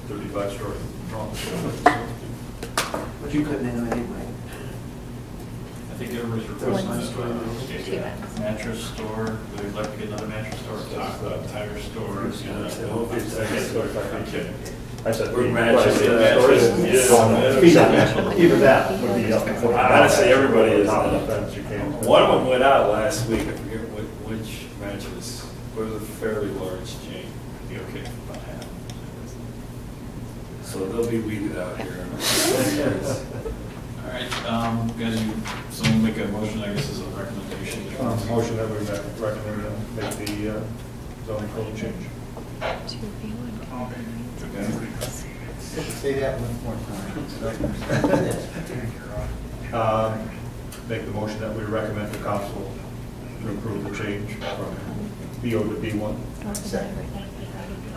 35-story drum. But you couldn't have anyway. I think everybody's requesting a mattress store. We'd like to get another mattress store, tire store. I said, We're either that would be up. Honestly, everybody is. Top of the fence, you can't. One of them went out last week. I forget which mattress. It was a fairly large chain. Be okay for about half. So they'll be weeded out here. All right, guys, someone make a motion, I guess, as a recommendation. Motion that we recommend make the zoning code change. Say that one more time. Make the motion that we recommend the council to approve the change from BO to B1.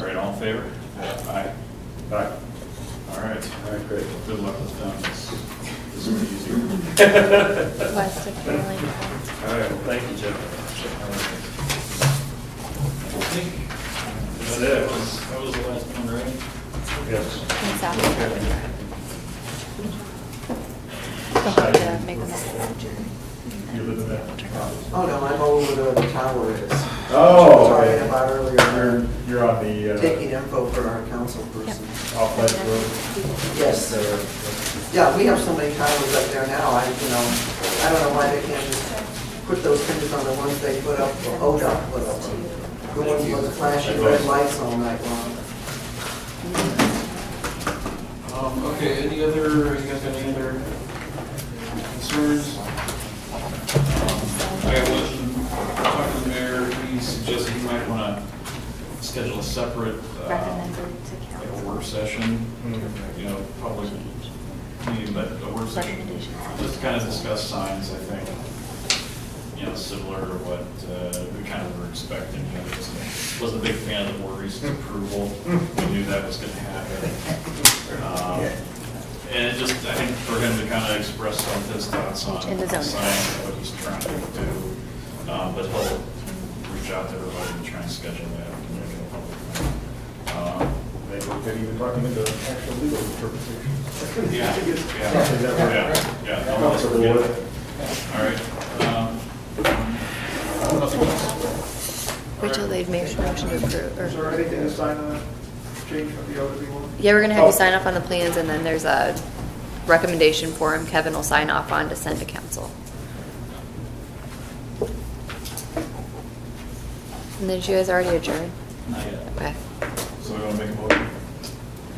All right, all in favor? Aye. Aye. All right, great. Good luck with them. This will be easier. West of Fairlane. All right, well, thank you, Jeff. I think that was the last one, right? Yes. And south of Fairlane. They'll have to make a message. You live in that? Oh, no, I'm over where the tower is. Oh, Talking okay. about earlier. You're on the. Taking info for our council person. Off Ledge Road? Yes, sir. Yeah, we have so many towers up there now, I don't know why they can't just put those things on the ones they put up, or ODOT put up. The ones with the flashing red lights all night long. Okay, you guys got any other concerns? I talked to the mayor, he suggested he might want to schedule a separate, like a work session, public meeting, but a work session, just to kind of discuss signs, I think. Similar to what we kind of were expecting. Wasn't a big fan of the more recent approval. We knew that was going to happen. And it just, I think for him to kind of express some of his thoughts on science and what he's trying to do. But he'll reach out to everybody and try and schedule that. Maybe we could even talk into actual legal interpretation. Yeah. All right. Wait till they've made a motion to approve. Is there anything to sign on that change from the OW one? Yeah, we're gonna have you sign off on the plans, and then there's a recommendation for him. Kevin will sign off on to send to council. And then you guys already adjourned? Not yet. Okay. So we want to make a motion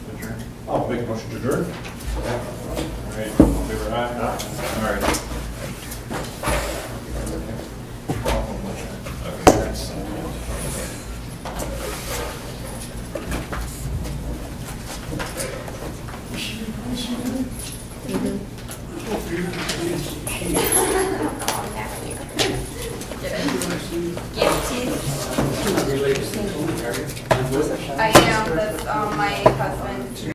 to adjourn? I'll make a motion to adjourn. All right, all in favor, aye? All right. Okay, thanks. I am, that's my husband.